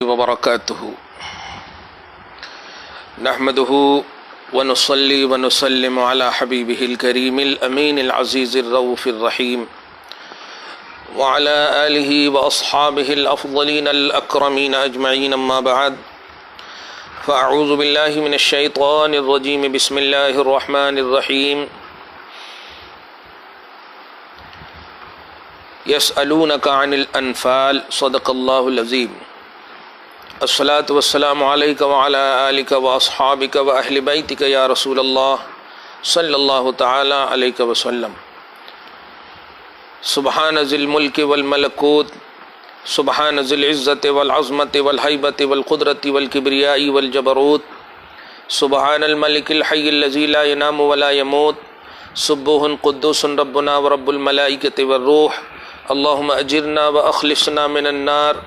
وبركاته نحمده ونصلي ونسلم على حبيبه الكريم الأمين العزيز الرؤوف الرحيم وعلى آله وأصحابه الأفضلين الأكرمين أجمعين أما بعد فأعوذ بالله من الشيطان الرجيم بسم الله الرحمن الرحيم يسألونك عن الأنفال صدق الله العظيم الصلاة والسلام عليك وعلى آلك وأصحابك وأهل بيتك يا رسول الله صلى الله تعالى عليك وسلم سبحان ذي الملك والملكوت سبحان ذي العزة والعظمة والهيبة والقدرة والكبرياء والجبروت سبحان الملك الحي الذي لا ينام ولا يموت سبوح قدوس ربنا ورب الملائكة والروح اللهم أجرنا وأخلصنا من النار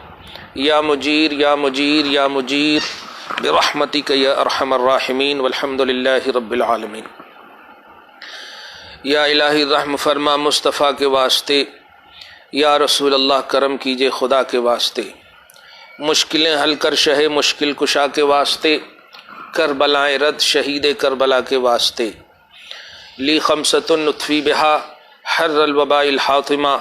یا مجیر یا مجیر یا مجیر برحمتک یا ارحم الراحمین والحمد للہ رب العالمین۔ یا الہی رحم فرما مصطفیٰ کے واسطے، یا رسول اللہ کرم کیجئے خدا کے واسطے، مشکلیں حل کر شہ مشکل کشا کے واسطے، کربلائے رد شہید کربلا کے واسطے، لی خمسۃ نطفی بہا حر الوباء الحاطمہ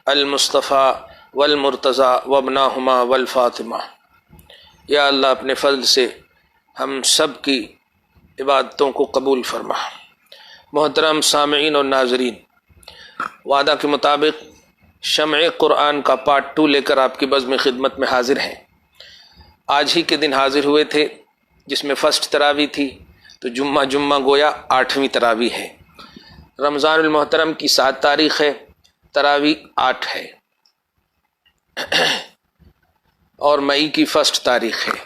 المصطفیٰ والمرتضیٰ وابناہما والفاطمہ۔ یا اللہ اپنے فضل سے ہم سب کی عبادتوں کو قبول فرما۔ محترم سامعین اور ناظرین، وعدہ کے مطابق شمع قرآن کا پارٹ 2 لے کر آپ کی بزم خدمت میں حاضر ہیں۔ آج ہی کے دن حاضر ہوئے تھے جس میں فرسٹ تراویح تھی، تو جمعہ گویا 8ویں تراویح ہے۔ رمضان المحترم کی 7 تاریخ ہے، تراویح 8 ہے، اور مئی کی 1 تاریخ ہے۔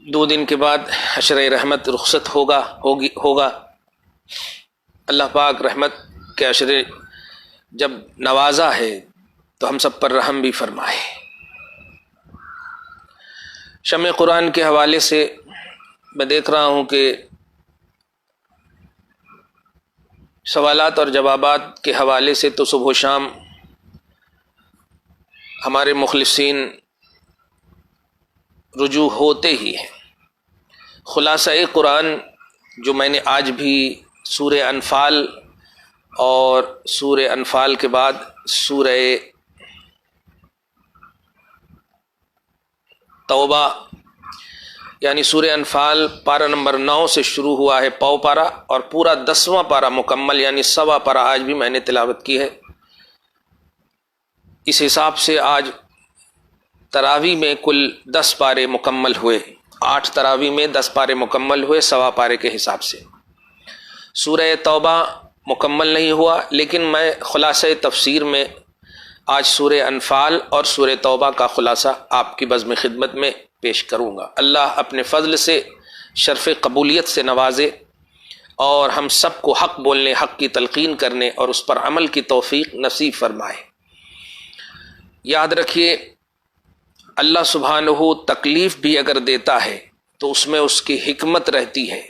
دو دن کے بعد عشرہ رحمت رخصت ہوگا۔ اللہ پاک رحمت کے عشرے جب نوازا ہے تو ہم سب پر رحم بھی فرمائے۔ شمع قرآن کے حوالے سے میں دیکھ رہا ہوں کہ سوالات اور جوابات کے حوالے سے تو صبح و شام ہمارے مخلصین رجوع ہوتے ہی ہیں۔ خلاصہ قرآن جو میں نے آج بھی سورہ انفال اور سورہ انفال کے بعد سورہ توبہ یعنی سورہ انفال پارہ نمبر 9 سے شروع ہوا ہے، پاؤ پارہ، اور پورا 10واں پارہ مکمل یعنی سوا پارہ آج بھی میں نے تلاوت کی ہے۔ اس حساب سے آج تراویح میں کل 10 پارے مکمل ہوئے، 8 تراویح میں 10 پارے مکمل ہوئے سوا پارے کے حساب سے۔ سورہ توبہ مکمل نہیں ہوا، لیکن میں خلاصہ تفسیر میں آج سورہ انفال اور سورہ توبہ کا خلاصہ آپ کی بزم خدمت میں پیش کروں گا۔ اللہ اپنے فضل سے شرف قبولیت سے نوازے اور ہم سب کو حق بولنے، حق کی تلقین کرنے اور اس پر عمل کی توفیق نصیب فرمائے۔ یاد رکھیے، اللہ سبحانہ تکلیف بھی اگر دیتا ہے تو اس میں اس کی حکمت رہتی ہے،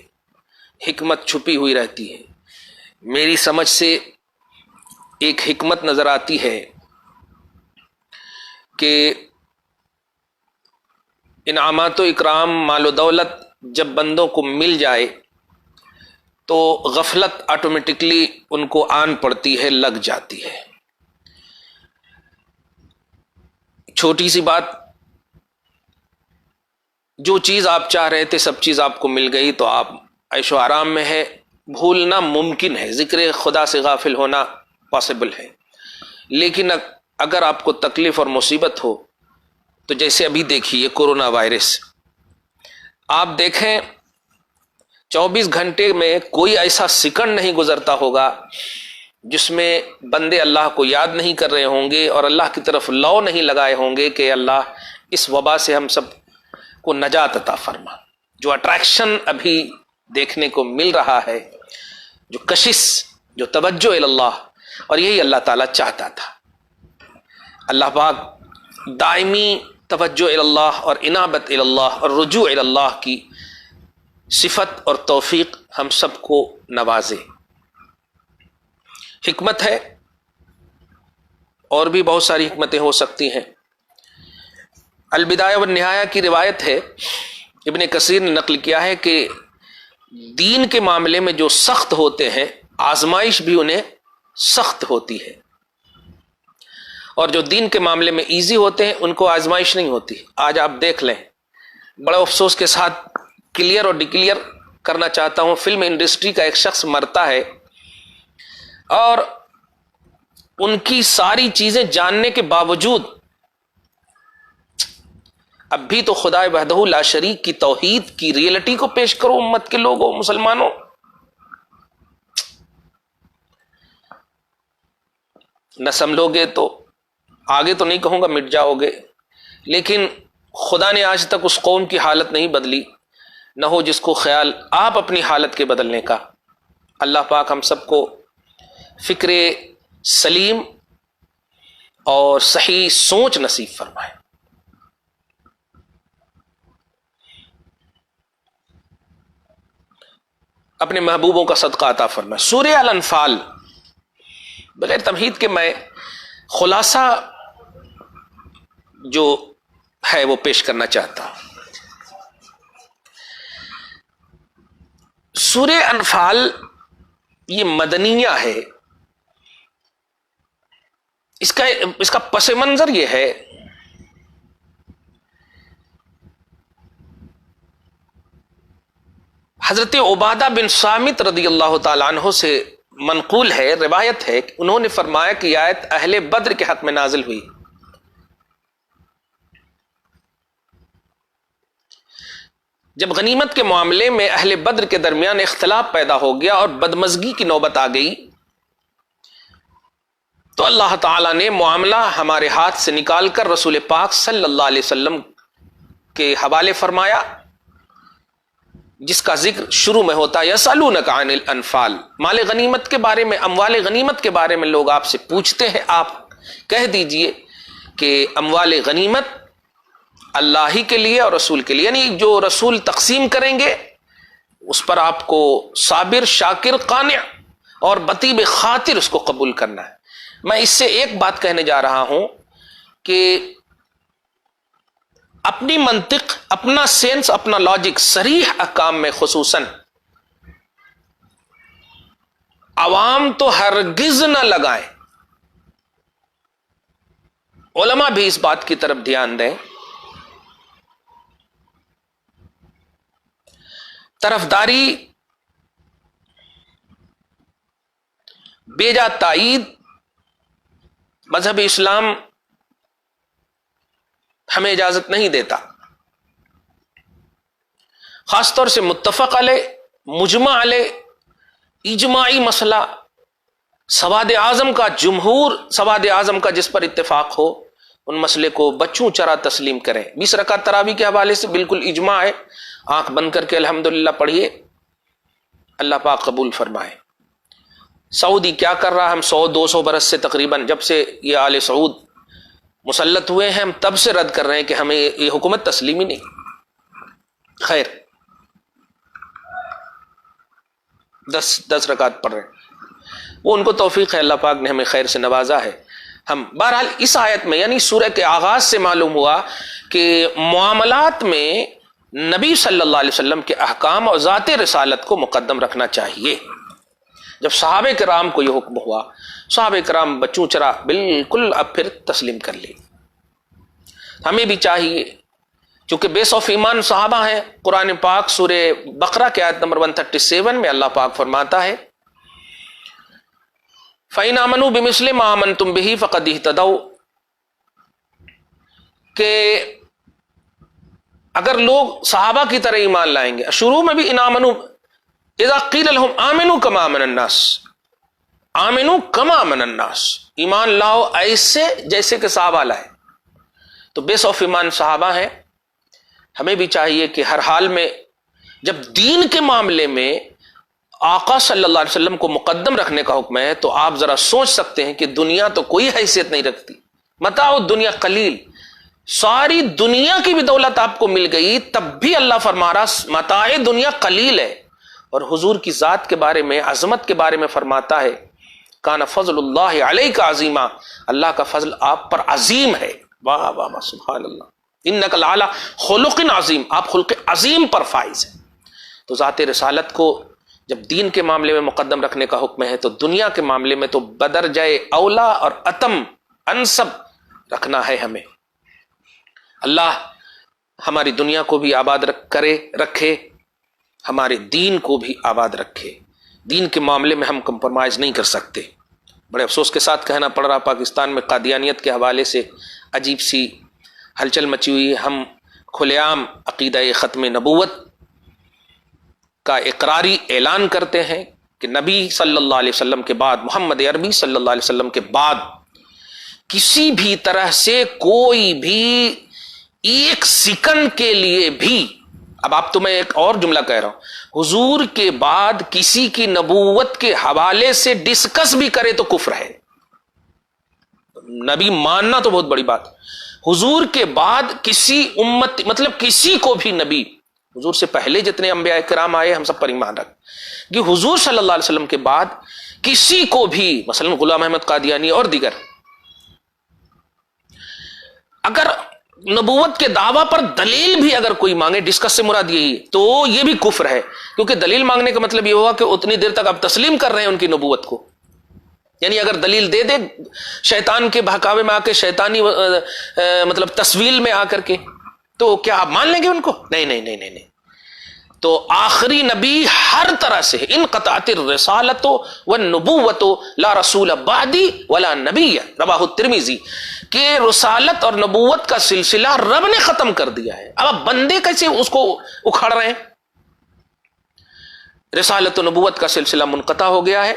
حکمت چھپی ہوئی رہتی ہے۔ میری سمجھ سے ایک حکمت نظر آتی ہے کہ انعامات و اکرام، مال و دولت جب بندوں کو مل جائے تو غفلت آٹومیٹکلی ان کو آن پڑتی ہے، لگ جاتی ہے۔ چھوٹی سی بات، جو چیز آپ چاہ رہے تھے سب چیز آپ کو مل گئی تو آپ عیش و آرام میں ہے، بھولنا ممکن ہے، ذکر خدا سے غافل ہونا پاسبل ہے، لیکن اگر آپ کو تکلیف اور مصیبت ہو تو جیسے ابھی دیکھیے کورونا وائرس، آپ دیکھیں 24 گھنٹے میں کوئی ایسا سیکنڈ نہیں گزرتا ہوگا جس میں بندے اللہ کو یاد نہیں کر رہے ہوں گے اور اللہ کی طرف لو نہیں لگائے ہوں گے کہ اللہ اس وبا سے ہم سب کو نجات عطا فرما۔ جو اٹریکشن ابھی دیکھنے کو مل رہا ہے، جو کشش، جو توجہ اللہ، اور یہی اللہ تعالیٰ چاہتا تھا۔ اللہ پاک دائمی توجہ اللہ اور انابت اللہ اور رجوع اللہ کی صفت اور توفیق ہم سب کو نوازے۔ حکمت ہے اور بھی بہت ساری حکمتیں ہو سکتی ہیں۔ البدایہ والنہایہ کی روایت ہے، ابن کثیر نے نقل کیا ہے کہ دین کے معاملے میں جو سخت ہوتے ہیں آزمائش بھی انہیں سخت ہوتی ہے، اور جو دین کے معاملے میں ایزی ہوتے ہیں ان کو آزمائش نہیں ہوتی۔ آج آپ دیکھ لیں، بڑے افسوس کے ساتھ کلیئر اور ڈکلیئر کرنا چاہتا ہوں، فلم انڈسٹری کا ایک شخص مرتا ہے اور ان کی ساری چیزیں جاننے کے باوجود اب بھی تو خدا وحدہ لا شریک کی توحید کی ریئلٹی کو پیش کرو امت کے لوگوں، مسلمانوں۔ نہ سمجھو گے تو آگے تو نہیں کہوں گا مٹ جاؤ گے، لیکن خدا نے آج تک اس قوم کی حالت نہیں بدلی، نہ ہو جس کو خیال آپ اپنی حالت کے بدلنے کا۔ اللہ پاک ہم سب کو فکر سلیم اور صحیح سوچ نصیب فرمائے۔ اپنے محبوبوں کا صدقہ عطا فرمائے۔ سورہ الانفال، بغیر تمہید کے میں خلاصہ جو ہے وہ پیش کرنا چاہتا ہوں۔ سورہ انفال یہ مدنیہ ہے، اس کا پس منظر یہ ہے حضرت عبادہ بن صامت رضی اللہ تعالیٰ عنہ سے منقول ہے، روایت ہے کہ انہوں نے فرمایا کہ یہ آیت اہل بدر کے حق میں نازل ہوئی۔ جب غنیمت کے معاملے میں اہل بدر کے درمیان اختلاف پیدا ہو گیا اور بدمزگی کی نوبت آ گئی تو اللہ تعالیٰ نے معاملہ ہمارے ہاتھ سے نکال کر رسول پاک صلی اللہ علیہ وسلم کے حوالے فرمایا، جس کا ذکر شروع میں ہوتا ہے یسألونک عن الانفال، مال غنیمت کے بارے میں، اموال غنیمت کے بارے میں لوگ آپ سے پوچھتے ہیں، آپ کہہ دیجئے کہ اموال غنیمت اللہ ہی کے لیے اور رسول کے لیے، یعنی جو رسول تقسیم کریں گے اس پر آپ کو صابر، شاکر، قانع اور بطیب خاطر اس کو قبول کرنا ہے۔ میں اس سے ایک بات کہنے جا رہا ہوں کہ اپنی منطق، اپنا سینس، اپنا لاجک صریح احکام میں خصوصاً عوام تو ہرگز نہ لگائیں۔ علماء بھی اس بات کی طرف دھیان دیں۔ طرفداری، بیجا تائید مذہب اسلام ہمیں اجازت نہیں دیتا، خاص طور سے متفق علیہ، مجمع علیہ، اجماعی مسئلہ، سواد اعظم کا، جمہور سواد اعظم کا جس پر اتفاق ہو، ان مسئلے کو بچوں چرا تسلیم کریں۔ 20 رکعت تراویح کے حوالے سے بالکل اجماع ہے، آنکھ بند کر کے الحمدللہ پڑھیے، اللہ پاک قبول فرمائے۔ سعودی کیا کر رہا ہے؟ ہم 100-200 برس سے تقریباً جب سے یہ آل سعود مسلط ہوئے ہیں، ہم تب سے رد کر رہے ہیں کہ ہمیں یہ حکومت تسلیم ہی نہیں۔ خیر، 10 رکعت پڑھ رہے ہیں، وہ ان کو توفیق ہے، اللہ پاک نے ہمیں خیر سے نوازا ہے۔ ہم بہرحال اس آیت میں یعنی سورہ کے آغاز سے معلوم ہوا کہ معاملات میں نبی صلی اللہ علیہ وسلم کے احکام اور ذات رسالت کو مقدم رکھنا چاہیے۔ جب صحابہ کرام کو یہ حکم ہوا، صحابہ کرام بچوں چرا بالکل اب پھر تسلیم کر لی۔ ہمیں بھی چاہیے، چونکہ بیس آف ایمان صحابہ ہیں۔ قرآن پاک سورہ بقرہ کے آیت نمبر 137 میں اللہ پاک فرماتا ہے فَإِنْ آمَنُوا بِمِثْلِ مَا آمَنْتُمْ بِهِ فَقَدِ اهْتَدَوْا، کہ اگر لوگ صحابہ کی طرح ایمان لائیں گے، شروع میں بھی ان آمنوا اذا قیل لهم آمنوا كما آمن الناس، آمنوا كما آمن الناس، ایمان لاؤ ایسے جیسے کہ صحابہ لائے۔ تو بیس آف ایمان صحابہ ہیں۔ ہمیں بھی چاہیے کہ ہر حال میں جب دین کے معاملے میں آقا صلی اللہ علیہ وسلم کو مقدم رکھنے کا حکم ہے تو آپ ذرا سوچ سکتے ہیں کہ دنیا تو کوئی حیثیت نہیں رکھتی، متاع الدنیا قلیل، ساری دنیا کی بھی دولت آپ کو مل گئی تب بھی اللہ فرما رہا متاع دنیا قلیل ہے۔ اور حضور کی ذات کے بارے میں، عظمت کے بارے میں فرماتا ہے کان فضل اللہ علیک عظیما، اللہ کا فضل آپ پر عظیم ہے. واہ واہ واہ، سبحان اللہ. انک لعلی خلق عظیم، آپ خلق عظیم پر فائز ہیں. تو ذات رسالت کو جب دین کے معاملے میں مقدم رکھنے کا حکم ہے تو دنیا کے معاملے میں تو بدرجہ اولا اور اتم انسب رکھنا ہے ہمیں. اللہ ہماری دنیا کو بھی آباد رکھے، ہمارے دین کو بھی آباد رکھے. دین کے معاملے میں ہم کمپرومائز نہیں کر سکتے. بڑے افسوس کے ساتھ کہنا پڑ رہا، پاکستان میں قادیانیت کے حوالے سے عجیب سی ہلچل مچی ہوئی. ہم کھلے عام عقیدہ ختم نبوت کا اقراری اعلان کرتے ہیں کہ نبی صلی اللہ علیہ وسلم کے بعد، محمد عربی صلی اللہ علیہ وسلم کے بعد کسی بھی طرح سے کوئی بھی ایک سیکنڈ کے لیے بھی، اب آپ تو میں ایک اور جملہ کہہ رہا ہوں، حضور کے بعد کسی کی نبوت کے حوالے سے ڈسکس بھی کرے تو کفر ہے. نبی ماننا تو بہت بڑی بات، حضور کے بعد کسی امت، مطلب کسی کو بھی نبی، حضور سے پہلے جتنے انبیاء کرام آئے ہم سب پر ایمان رکھ، کہ حضور صلی اللہ علیہ وسلم کے بعد کسی کو بھی، مثلا غلام احمد قادیانی اور دیگر، اگر نبوت کے دعویٰ پر دلیل بھی اگر کوئی مانگے، ڈسکس سے مراد یہی ہے، تو یہ بھی کفر ہے. کیونکہ دلیل مانگنے کا مطلب یہ ہوگا کہ اتنی دیر تک آپ تسلیم کر رہے ہیں ان کی نبوت کو. یعنی اگر دلیل دے شیطان کے بہکاوے میں آ کے، شیطانی مطلب تسویل میں آ کر کے، تو کیا آپ مان لیں گے ان کو؟ نہیں نہیں نہیں نہیں. تو آخری نبی ہر طرح سے، انقطعت الرسالۃ والنبوۃ لا رسول بعدی ولا نبی، رواہ الترمذی، کہ رسالت اور نبوت کا سلسلہ رب نے ختم کر دیا ہے. اب آپ بندے کیسے اس کو اکھاڑ رہے ہیں؟ رسالت و نبوت کا سلسلہ منقطع ہو گیا ہے.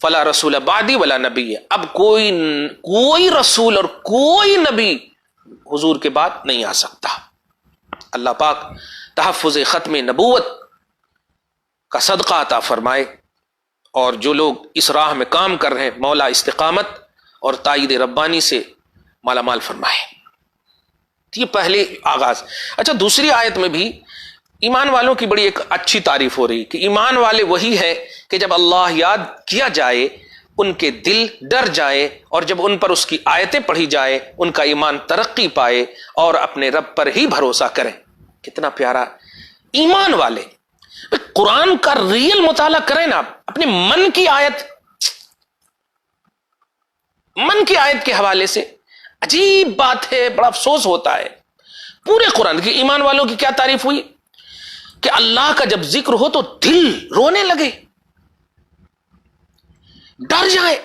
فلا رسول بعدی ولا نبی، اب کوئی رسول اور کوئی نبی حضور کے بعد نہیں آ سکتا. اللہ پاک تحفظ ختم نبوت کا صدقہ عطا فرمائے، اور جو لوگ اس راہ میں کام کر رہے ہیں مولا استقامت اور تائید ربانی سے مالا مال فرمائے. یہ پہلے آغاز. اچھا، دوسری آیت میں بھی ایمان والوں کی بڑی ایک اچھی تعریف ہو رہی کہ ایمان والے وہی ہے کہ جب اللہ یاد کیا جائے ان کے دل ڈر جائے، اور جب ان پر اس کی آیتیں پڑھی جائے ان کا ایمان ترقی پائے اور اپنے رب پر ہی بھروسہ کریں. کتنا پیارا ایمان والے. قرآن کا ریئل مطالعہ کریں نا، اپنے من کی آیت کے حوالے سے عجیب بات ہے، بڑا افسوس ہوتا ہے. پورے قرآن کی ایمان والوں کی کیا تعریف ہوئی کہ اللہ کا جب ذکر ہو تو دل رونے لگے، ڈر جائے،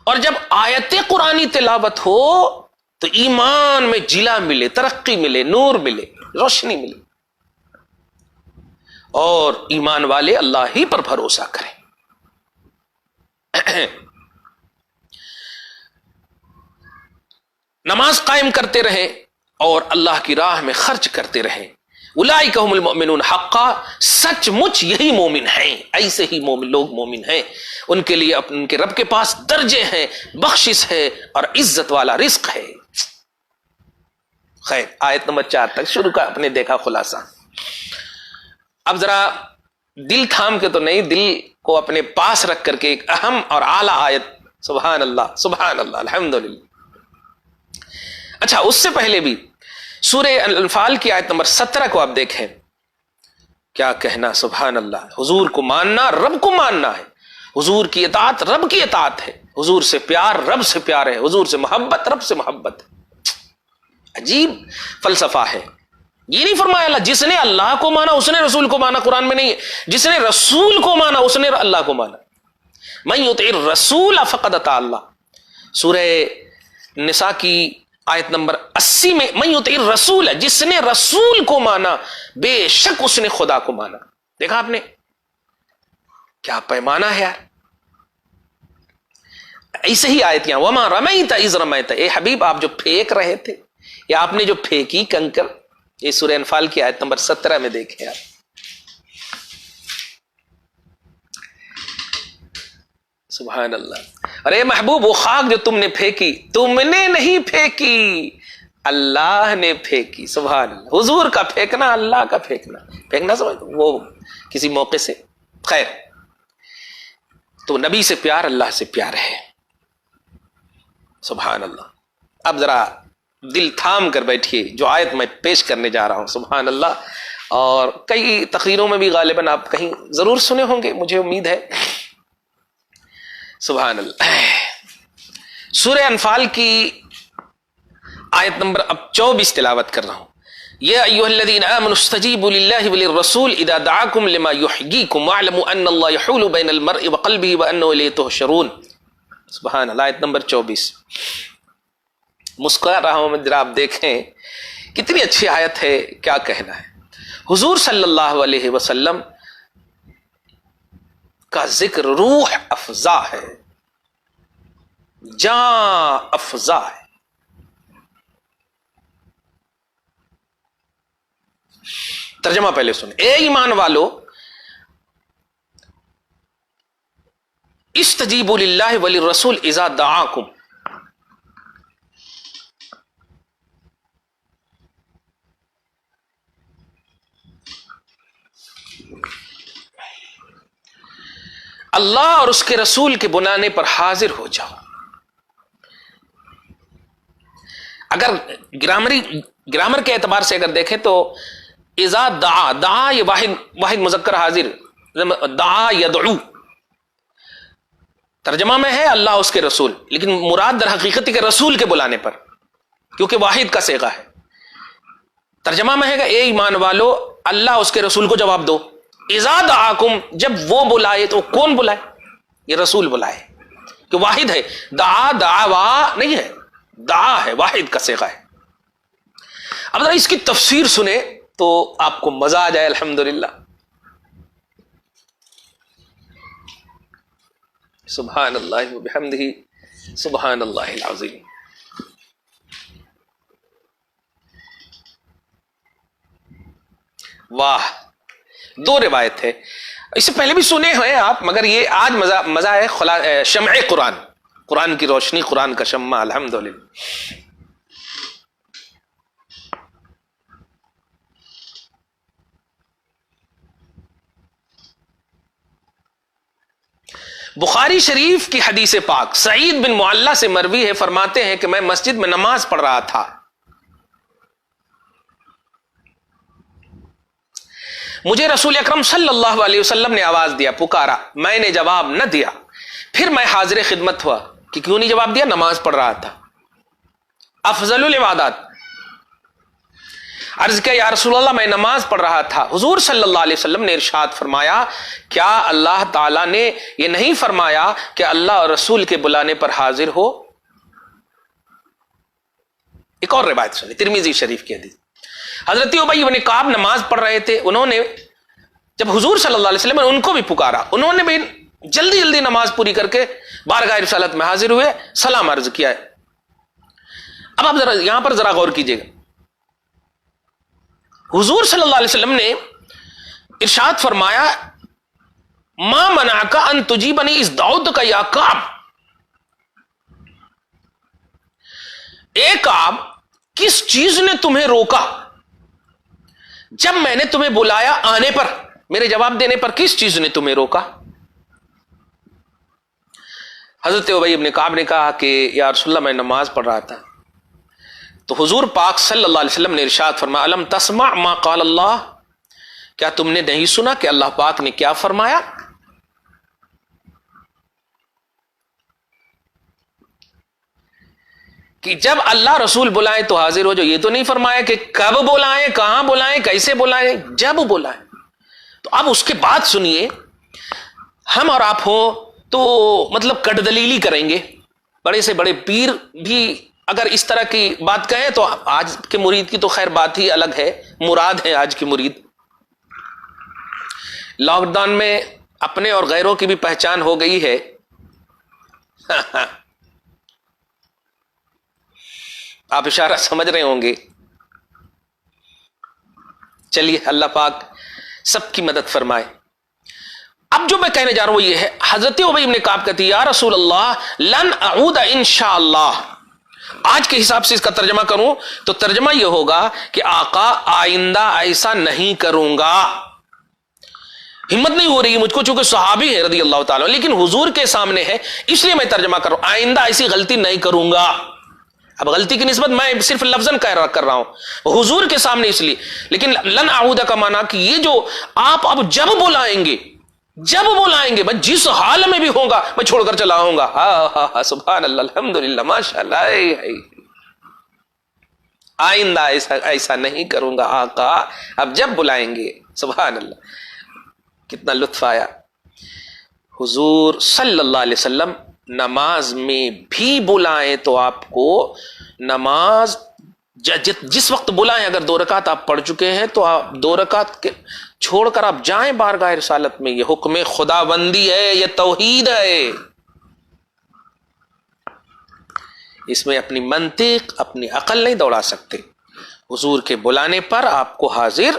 اور جب آیت قرآنی تلاوت ہو تو ایمان میں جلا ملے، ترقی ملے، نور ملے، روشنی ملے، اور ایمان والے اللہ ہی پر بھروسہ کریں. نماز قائم کرتے رہیں اور اللہ کی راہ میں خرچ کرتے رہیں. اولئک هم المؤمنون حقا، سچ مچ یہی مومن ہیں. ایسے ہی لوگ مومن ہیں، ان کے لیے ان کے رب کے پاس درجے ہیں، بخشش ہے اور عزت والا رزق ہے. خیر، آیت نمبر 4 تک شروع کا اپنے دیکھا خلاصہ. اب ذرا دل تھام کے تو نہیں، دل کو اپنے پاس رکھ کر کے ایک اہم اور اعلیٰ آیت، سبحان اللہ سبحان اللہ الحمدللہ. اچھا، اس سے پہلے بھی سورہ انفال کی آیت نمبر 17 کو آپ دیکھیں، کیا کہنا، سبحان اللہ. حضور کو ماننا رب کو ماننا ہے، حضور کی اطاعت رب کی اطاعت ہے، حضور سے پیار رب سے پیار ہے، حضور سے محبت رب سے محبت ہے. عجیب فلسفہ ہے. یہ نہیں فرمایا اللہ جس نے اللہ کو مانا اس نے رسول کو مانا، قرآن میں نہیں ہے جس نے رسول کو مانا اس نے اللہ کو مانا. من یطع الرسول فقد اطاع اللہ. سورہ نساء کی آیت نمبر 80 میں من یطع الرسول، جس نے رسول کو مانا بے شک اس نے خدا کو مانا. دیکھا آپ نے کیا پیمانہ ہے یار. ایسے ہی آیت یہاں، وما رمیت اذ رمیت، اے حبیب آپ جو پھینک رہے تھے یا آپ نے جو پھینکی کنکر. یہ سورہ انفال کی آیت نمبر 17 میں دیکھیں آپ. سبحان اللہ. ارے محبوب، وہ خاک جو تم نے پھینکی تم نے نہیں پھینکی، اللہ نے پھینکی. سبحان اللہ. حضور کا پھینکنا، اللہ کا پھینکنا سمجھ وہ کسی موقع سے. خیر، تو نبی سے پیار اللہ سے پیار ہے. سبحان اللہ. اب ذرا دل تھام کر بیٹھیے، جو آیت میں پیش کرنے جا رہا ہوں، سبحان اللہ، اور کئی تقریروں میں بھی غالباً آپ کہیں ضرور سنے ہوں گے، مجھے امید ہے. سبحان اللہ. سورہ انفال کی آیت نمبر اب 24 تلاوت کر رہا ہوں. یا ایھا الذین آمنوا استجیبوا للہ وللرسول اذا دعاکم لما یحییکم واعلموا ان اللہ یحول بین المرء وقلبہ وانہ الیہ تحشرون. سبحان اللہ. آیت نمبر 24. مسکرا رہا ہوں میں، ذرا آپ دیکھیں کتنی اچھی آیت ہے، کیا کہنا ہے. حضور صلی اللہ علیہ وسلم کا ذکر روح افزا ہے، جاں افزا ہے. ترجمہ پہلے سنیں. اے ایمان والو، استجیبوا للہ وللرسول اذا دعاکم. اللہ اور اس کے رسول کے بلانے پر حاضر ہو جاؤ. اگر گرامر کے اعتبار سے اگر دیکھیں تو اذا دعا، دعا یہ واحد مذکر حاضر، دعا یدعو ترجمہ میں ہے اللہ اس کے رسول، لیکن مراد در حقیقت کے رسول کے بلانے پر، کیونکہ واحد کا صیغہ ہے. ترجمہ میں ہے اے ایمان والو اللہ اس کے رسول کو جواب دو. اذا دعاکم جب وہ بلائے، تو کون بلائے؟ یہ رسول بلائے، کہ واحد ہے. دعا دعوا نہیں ہے، دعا ہے، واحد کا صیغہ ہے. اب ذرا اس کی تفسیر سنیں تو آپ کو مزہ آ جائے. الحمدللہ. سبحان اللہ وبحمدہ، سبحان اللہ العظیم. واہ. دو روایت ہے، اس سے پہلے بھی سنے ہیں آپ، مگر یہ آج مزہ ہے. شمع قرآن کی روشنی، قرآن کا شمع. الحمدللہ. بخاری شریف کی حدیث پاک سعید بن معلہ سے مروی ہے، فرماتے ہیں کہ میں مسجد میں نماز پڑھ رہا تھا، مجھے رسول اکرم صلی اللہ علیہ وسلم نے آواز دیا، پکارا، میں نے جواب نہ دیا. پھر میں حاضر خدمت ہوا کہ کیوں نہیں جواب دیا؟ نماز پڑھ رہا تھا. افضل العبادات. عرض کیا یا رسول اللہ میں نماز پڑھ رہا تھا. حضور صلی اللہ علیہ وسلم نے ارشاد فرمایا، کیا اللہ تعالیٰ نے یہ نہیں فرمایا کہ اللہ اور رسول کے بلانے پر حاضر ہو؟ ایک اور روایت سنی، ترمذی شریف کی حدیث. حضرت ابی بن کعب نماز پڑھ رہے تھے، انہوں نے جب حضور صلی اللہ علیہ وسلم نے ان کو بھی پکارا، انہوں نے بھی جلدی جلدی نماز پوری کر کے بارگاہ رسالت میں حاضر ہوئے، سلام عرض کیا ہے. اب آپ ذرا یہاں پر ذرا غور کیجیے گا. حضور صلی اللہ علیہ وسلم نے ارشاد فرمایا، ما منعک ان تجیبنی اذ دعوتک یا کعب. اے کعب، کس چیز نے تمہیں روکا جب میں نے تمہیں بلایا آنے پر، میرے جواب دینے پر کس چیز نے تمہیں روکا؟ حضرت ابی بن کعب نے کہا کہ یا رسول اللہ میں نماز پڑھ رہا تھا. تو حضور پاک صلی اللہ علیہ وسلم نے ارشاد فرمایا، الم تسمع ما قال اللہ، کیا تم نے نہیں سنا کہ اللہ پاک نے کیا فرمایا؟ کہ جب اللہ رسول بلائیں تو حاضر ہو. جو یہ تو نہیں فرمایا کہ کب بلائیں، کہاں بلائیں، کیسے بلائیں، جب بلائیں. تو اب اس کے بعد سنیے، ہم اور آپ ہوں تو مطلب کٹ دلیلی کریں گے. بڑے سے بڑے پیر بھی اگر اس طرح کی بات کہیں تو آج کے مرید کی تو خیر بات ہی الگ ہے، مراد ہے آج کی مرید. لاک ڈاؤن میں اپنے اور غیروں کی بھی پہچان ہو گئی ہے. آپ اشارہ سمجھ رہے ہوں گے. چلیے اللہ پاک سب کی مدد فرمائے. اب جو میں کہنے جا رہا ہوں وہ یہ ہے، حضرت ابی بن کعب کہتی ہے، یا رسول اللہ لن اعود انشاءاللہ. آج کے حساب سے اس کا ترجمہ کروں تو ترجمہ یہ ہوگا کہ آقا آئندہ ایسا نہیں کروں گا. ہمت نہیں ہو رہی مجھ کو، چونکہ صحابی ہے رضی اللہ تعالیٰ، لیکن حضور کے سامنے ہے اس لیے میں ترجمہ کر رہا ہوں، آئندہ ایسی غلطی نہیں کروں گا۔ اب غلطی کی نسبت میں صرف لفظاً کر رہا ہوں، حضور کے سامنے اس لیے، لیکن لن اعود کا معنی کہ یہ جو آپ اب جب بلائیں گے میں جس حال میں بھی ہوں گا میں چھوڑ کر چلا آؤں گا۔ ہاں سبحان اللہ، الحمدللہ، ماشاء اللہ، آئندہ ایسا نہیں کروں گا آقا، اب جب بلائیں گے۔ سبحان اللہ، کتنا لطف آیا۔ حضور صلی اللہ علیہ وسلم نماز میں بھی بلائیں تو آپ کو نماز جس وقت بلائیں، اگر 2 رکعت آپ پڑھ چکے ہیں تو آپ 2 رکعت کے چھوڑ کر آپ جائیں بارگاہ رسالت میں۔ یہ حکم خدا بندی ہے، یہ توحید ہے، اس میں اپنی منطق اپنی عقل نہیں دوڑا سکتے۔ حضور کے بلانے پر آپ کو حاضر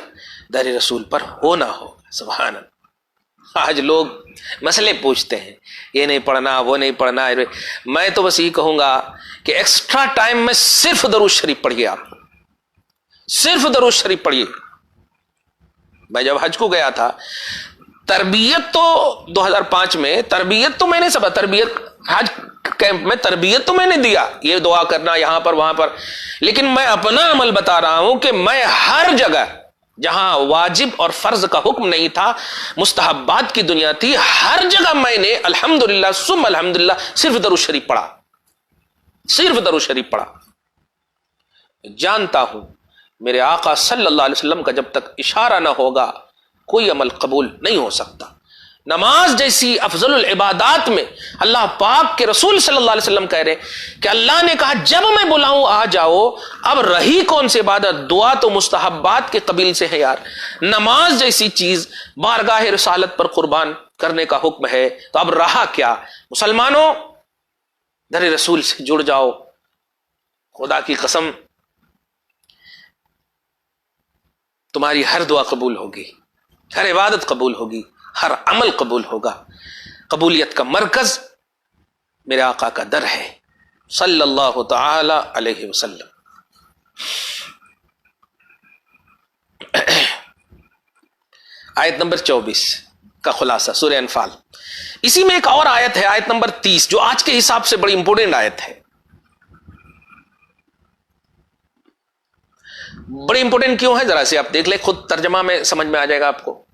در رسول پر ہونا ہوگا۔ سبحان اللہ۔ آج لوگ مسئلے پوچھتے ہیں، یہ نہیں پڑھنا وہ نہیں پڑھنا، میں تو بس یہ کہوں گا کہ ایکسٹرا ٹائم میں صرف درود شریف پڑھیے، آپ صرف درود شریف پڑھیے۔ میں جب حج کو گیا تھا، تربیت تو 2005 میں تربیت تو میں نے تربیت حج کیمپ میں تربیت تو میں نے دیا، یہ دعا کرنا یہاں پر وہاں پر، لیکن میں اپنا عمل بتا رہا ہوں کہ میں ہر جگہ جہاں واجب اور فرض کا حکم نہیں تھا، مستحبات کی دنیا تھی، ہر جگہ میں نے الحمدللہ ثم الحمدللہ صرف درود شریف پڑھا، صرف درود شریف پڑھا۔ جانتا ہوں میرے آقا صلی اللہ علیہ وسلم کا جب تک اشارہ نہ ہوگا کوئی عمل قبول نہیں ہو سکتا۔ نماز جیسی افضل العبادات میں اللہ پاک کے رسول صلی اللہ علیہ وسلم کہہ رہے کہ اللہ نے کہا جب میں بلاؤں آ جاؤ، اب رہی کون سی عبادت؟ دعا تو مستحبات کے قبیل سے ہے یار، نماز جیسی چیز بارگاہ رسالت پر قربان کرنے کا حکم ہے، تو اب رہا کیا؟ مسلمانوں در رسول سے جڑ جاؤ، خدا کی قسم تمہاری ہر دعا قبول ہوگی، ہر عبادت قبول ہوگی، ہر عمل قبول ہوگا۔ قبولیت کا مرکز میرے آقا کا در ہے صلی اللہ تعالی علیہ وسلم۔ آیت نمبر 24 کا خلاصہ سورہ انفال، اسی میں ایک اور آیت ہے، آیت نمبر 30، جو آج کے حساب سے بڑی امپورٹنٹ آیت ہے۔ بڑی امپورٹنٹ کیوں ہے ذرا سے آپ دیکھ لیں، خود ترجمہ میں سمجھ میں آ جائے گا آپ کو۔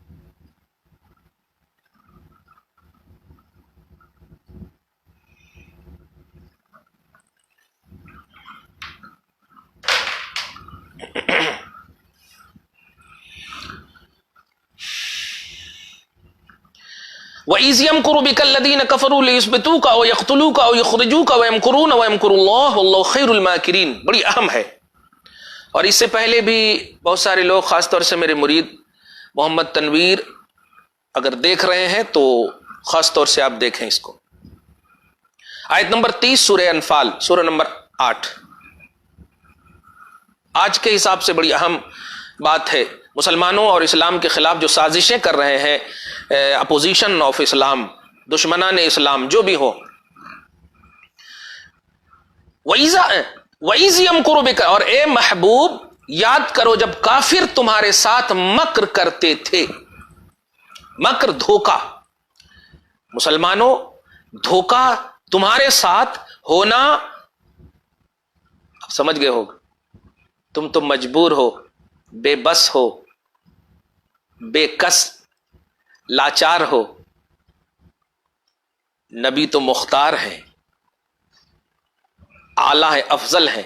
وَإِذْ يَمْكُرُ بِكَ الَّذِينَ كَفَرُوا لِيُثْبِتُوكَ أَوْ يَقْتُلُوكَ أَوْ يُخْرِجُوكَ وَيَمْكُرُونَ وَيَمْكُرُ اللَّهُ وَاللَّهُ خَيْرُ الْمَاكِرِينَ، بڑی اہم ہے۔ اور اس سے پہلے بھی بہت سارے لوگ، خاص طور سے میرے مرید محمد تنویر اگر دیکھ رہے ہیں تو خاص طور سے آپ دیکھیں اس کو۔ آیت نمبر 30 سورہ انفال، سورہ نمبر 8، آج کے حساب سے بڑی اہم بات ہے۔ مسلمانوں اور اسلام کے خلاف جو سازشیں کر رہے ہیں، اپوزیشن آف اسلام، دشمنان اسلام جو بھی ہو، وَإِذْ يَمْكُرُ بِكَ، اور اے محبوب یاد کرو جب کافر تمہارے ساتھ مکر کرتے تھے۔ مکر دھوکا، مسلمانوں دھوکا تمہارے ساتھ ہونا، اب سمجھ گئے ہو، تم تو مجبور ہو، بے بس ہو، بے کس، لاچار ہو، نبی تو مختار ہیں، اعلیٰ ہے، افضل ہے،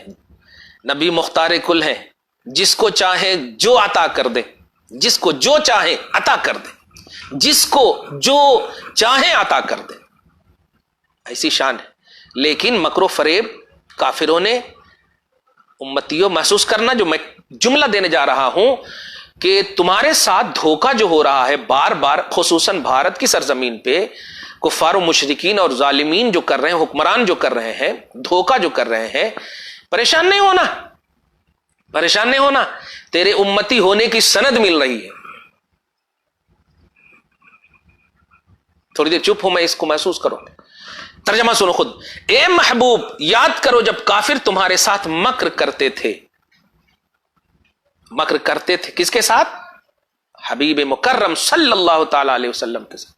نبی مختار کل ہے، جس کو چاہیں جو عطا کر دے، جس کو جو چاہیں عطا کر دے، جس کو جو چاہیں عطا کر دے، ایسی شان ہے۔ لیکن مکر و فریب کافروں نے، امتیوں محسوس کرنا جو میں جملہ دینے جا رہا ہوں کہ تمہارے ساتھ دھوکہ جو ہو رہا ہے بار بار، خصوصاً بھارت کی سرزمین پہ کفار و مشرکین اور ظالمین جو کر رہے ہیں، حکمران جو کر رہے ہیں، دھوکہ جو کر رہے ہیں، پریشان نہیں ہونا، پریشان نہیں ہونا، تیرے امتی ہونے کی سند مل رہی ہے۔ تھوڑی دیر چپ ہو، میں اس کو محسوس کرو، ترجمہ سنو خود۔ اے محبوب یاد کرو جب کافر تمہارے ساتھ مکر کرتے تھے، مکر کرتے تھے کس کے ساتھ؟ حبیب مکرم صلی اللہ تعالی علیہ وسلم کے ساتھ.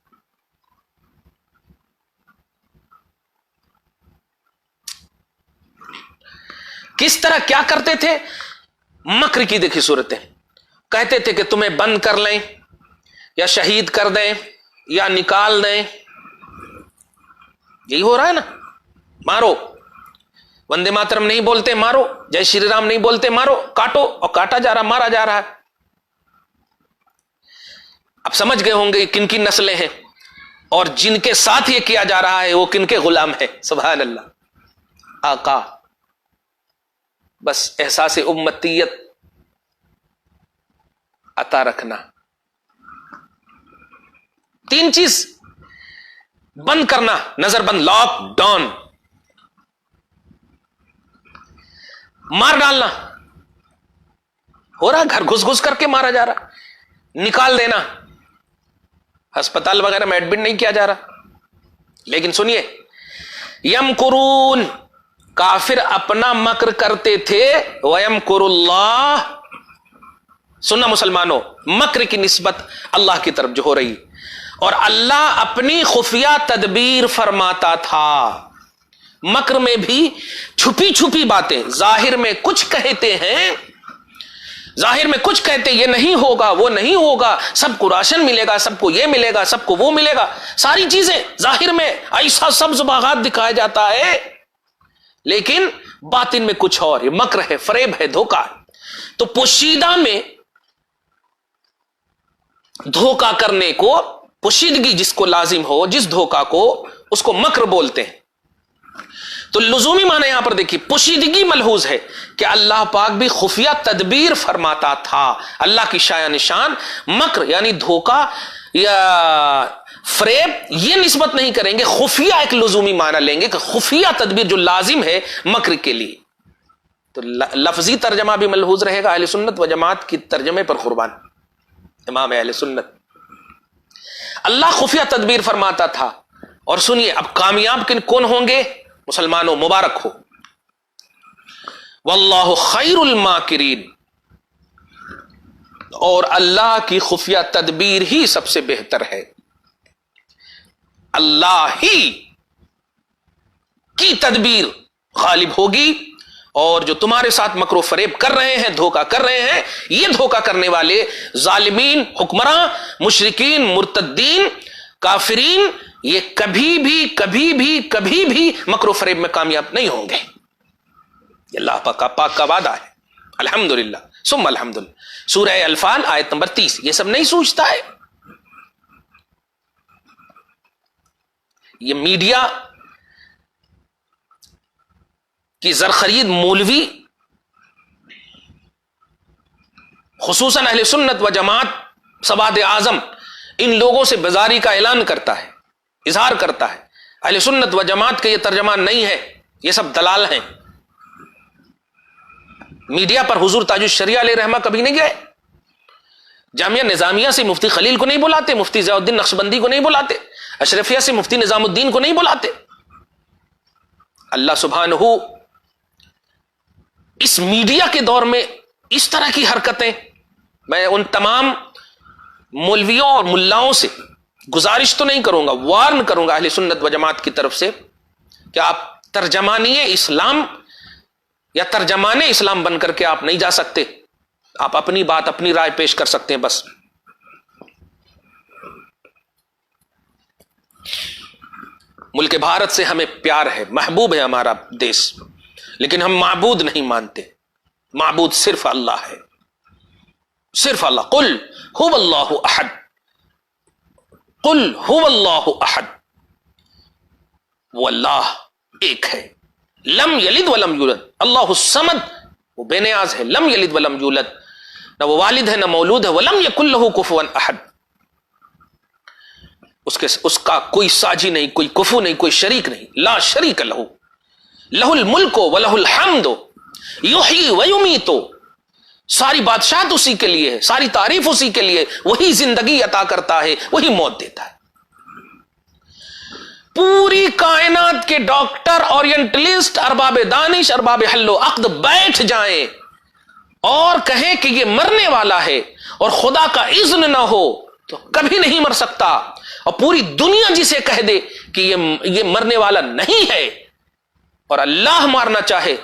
کس طرح کیا کرتے تھے؟ مکر کی دیکھی صورتیں. کہتے تھے کہ تمہیں بند کر لیں یا شہید کر دیں یا نکال دیں. یہی ہو رہا ہے نا. مارو، وندے ماترم نہیں بولتے مارو، جے شری رام نہیں بولتے مارو، کاٹو، اور کاٹا جا رہا، مارا جا رہا ہے. اب سمجھ گئے ہوں گے کن کی نسلیں ہیں اور جن کے ساتھ یہ کیا جا رہا ہے وہ کن کے غلام ہیں. سبحان اللہ. آقا بس احساس امتیت عطا رکھنا. 3 چیز بند کرنا، نظر بند، لاک ڈاؤن. مار ڈالنا، ہو رہا گھر گھس گھس کر کے مارا جا رہا. نکال دینا، ہسپتال وغیرہ میں ایڈمٹ نہیں کیا جا رہا. لیکن سنیے، یمکرون، کافر اپنا مکر کرتے تھے، وَيَمْكُرُ اللَّهُ. سننا مسلمانوں، مکر کی نسبت اللہ کی طرف جو ہو رہی، اور اللہ اپنی خفیہ تدبیر فرماتا تھا. مکر میں بھی چھپی چھپی باتیں، ظاہر میں کچھ کہتے ہیں، ظاہر میں کچھ کہتے یہ نہیں ہوگا وہ نہیں ہوگا، سب کو راشن ملے گا، سب کو یہ ملے گا، سب کو وہ ملے گا، ساری چیزیں ظاہر میں ایسا سبز باغات دکھایا جاتا ہے، لیکن باطن میں کچھ اور. یہ مکر ہے، فریب ہے، دھوکہ. تو پوشیدہ میں دھوکہ کرنے کو، پوشیدگی جس کو لازم ہو، جس دھوکہ کو، اس کو مکر بولتے ہیں. تو لزومی معنی یہاں پر دیکھیے، پوشیدگی ملحوظ ہے کہ اللہ پاک بھی خفیہ تدبیر فرماتا تھا. اللہ کی شایع نشان مکر یعنی دھوکہ یا فریب یہ نسبت نہیں کریں گے، خفیہ ایک لزومی معنی لیں گے کہ خفیہ تدبیر جو لازم ہے مکر کے لیے. تو لفظی ترجمہ بھی ملحوظ رہے گا. اہل سنت و جماعت کی ترجمے پر قربان امام اہل سنت. اللہ خفیہ تدبیر فرماتا تھا. اور سنیے، اب کامیاب کون ہوں گے؟ مسلمانوں مبارک ہو. واللہ خیر الماکرین، اور اللہ کی خفیہ تدبیر ہی سب سے بہتر ہے. اللہ ہی کی تدبیر غالب ہوگی، اور جو تمہارے ساتھ مکر و فریب کر رہے ہیں، دھوکہ کر رہے ہیں، یہ دھوکہ کرنے والے ظالمین، حکمراں، مشرکین، مرتدین، کافرین، یہ کبھی بھی مکر و فریب میں کامیاب نہیں ہوں گے. یہ اللہ پاک کا وعدہ ہے. الحمدللہ ثم الحمدللہ. سورہ انفال آیت نمبر 30. یہ سب نہیں سوچتا ہے. یہ میڈیا کی زرخرید مولوی، خصوصاً اہل سنت و جماعت سواد اعظم، ان لوگوں سے بیزاری کا اعلان کرتا ہے، اظہار کرتا ہے. اہل سنت و جماعت کے یہ ترجمان نہیں ہے، یہ سب دلال ہیں. میڈیا پر حضور تاج الشریعہ علیہ رحمہ کبھی نہیں گئے. جامعہ نظامیہ سے مفتی خلیل کو نہیں بلاتے، مفتی ضیاء الدین نقشبندی کو نہیں بلاتے، اشرفیہ سے مفتی نظام الدین کو نہیں بلاتے. اللہ سبحانہ اس میڈیا کے دور میں اس طرح کی حرکتیں، میں ان تمام مولویوں اور ملاؤں سے گزارش تو نہیں کروں گا، وارن کروں گا اہل سنت و جماعت کی طرف سے کہ آپ ترجمانی اسلام یا ترجمان اسلام بن کر کے آپ نہیں جا سکتے. آپ اپنی بات، اپنی رائے پیش کر سکتے ہیں بس. ملک بھارت سے ہمیں پیار ہے، محبوب ہے ہمارا دیش، لیکن ہم معبود نہیں مانتے. معبود صرف اللہ ہے، صرف اللہ. قل هو اللہ احد، قل هو اللہ احد، وہ اللہ ایک ہے. لم یلد ولم یولد، اللہ الصمد، وہ بے نیاز ہے. لم یلد ولم یولد، نہ وہ والد ہے نہ مولود ہے. ولم یکن لہ کفوا احد، اس کا کوئی ساجی نہیں، کوئی کفو نہیں، کوئی شریک نہیں. لا شریک لہ، لہ الملک ولہ الحمد یحیی ویمیت. ساری بادشاہت اسی کے لیے ہے، ساری تعریف اسی کے لیے. وہی زندگی عطا کرتا ہے، وہی موت دیتا ہے. پوری کائنات کے ڈاکٹر، اورینٹلسٹ، ارباب دانش، ارباب حل و عقد بیٹھ جائیں اور کہیں کہ یہ مرنے والا ہے اور خدا کا اذن نہ ہو تو کبھی نہیں مر سکتا، اور پوری دنیا جسے کہہ دے کہ یہ مرنے والا نہیں ہے اور اللہ مارنا چاہے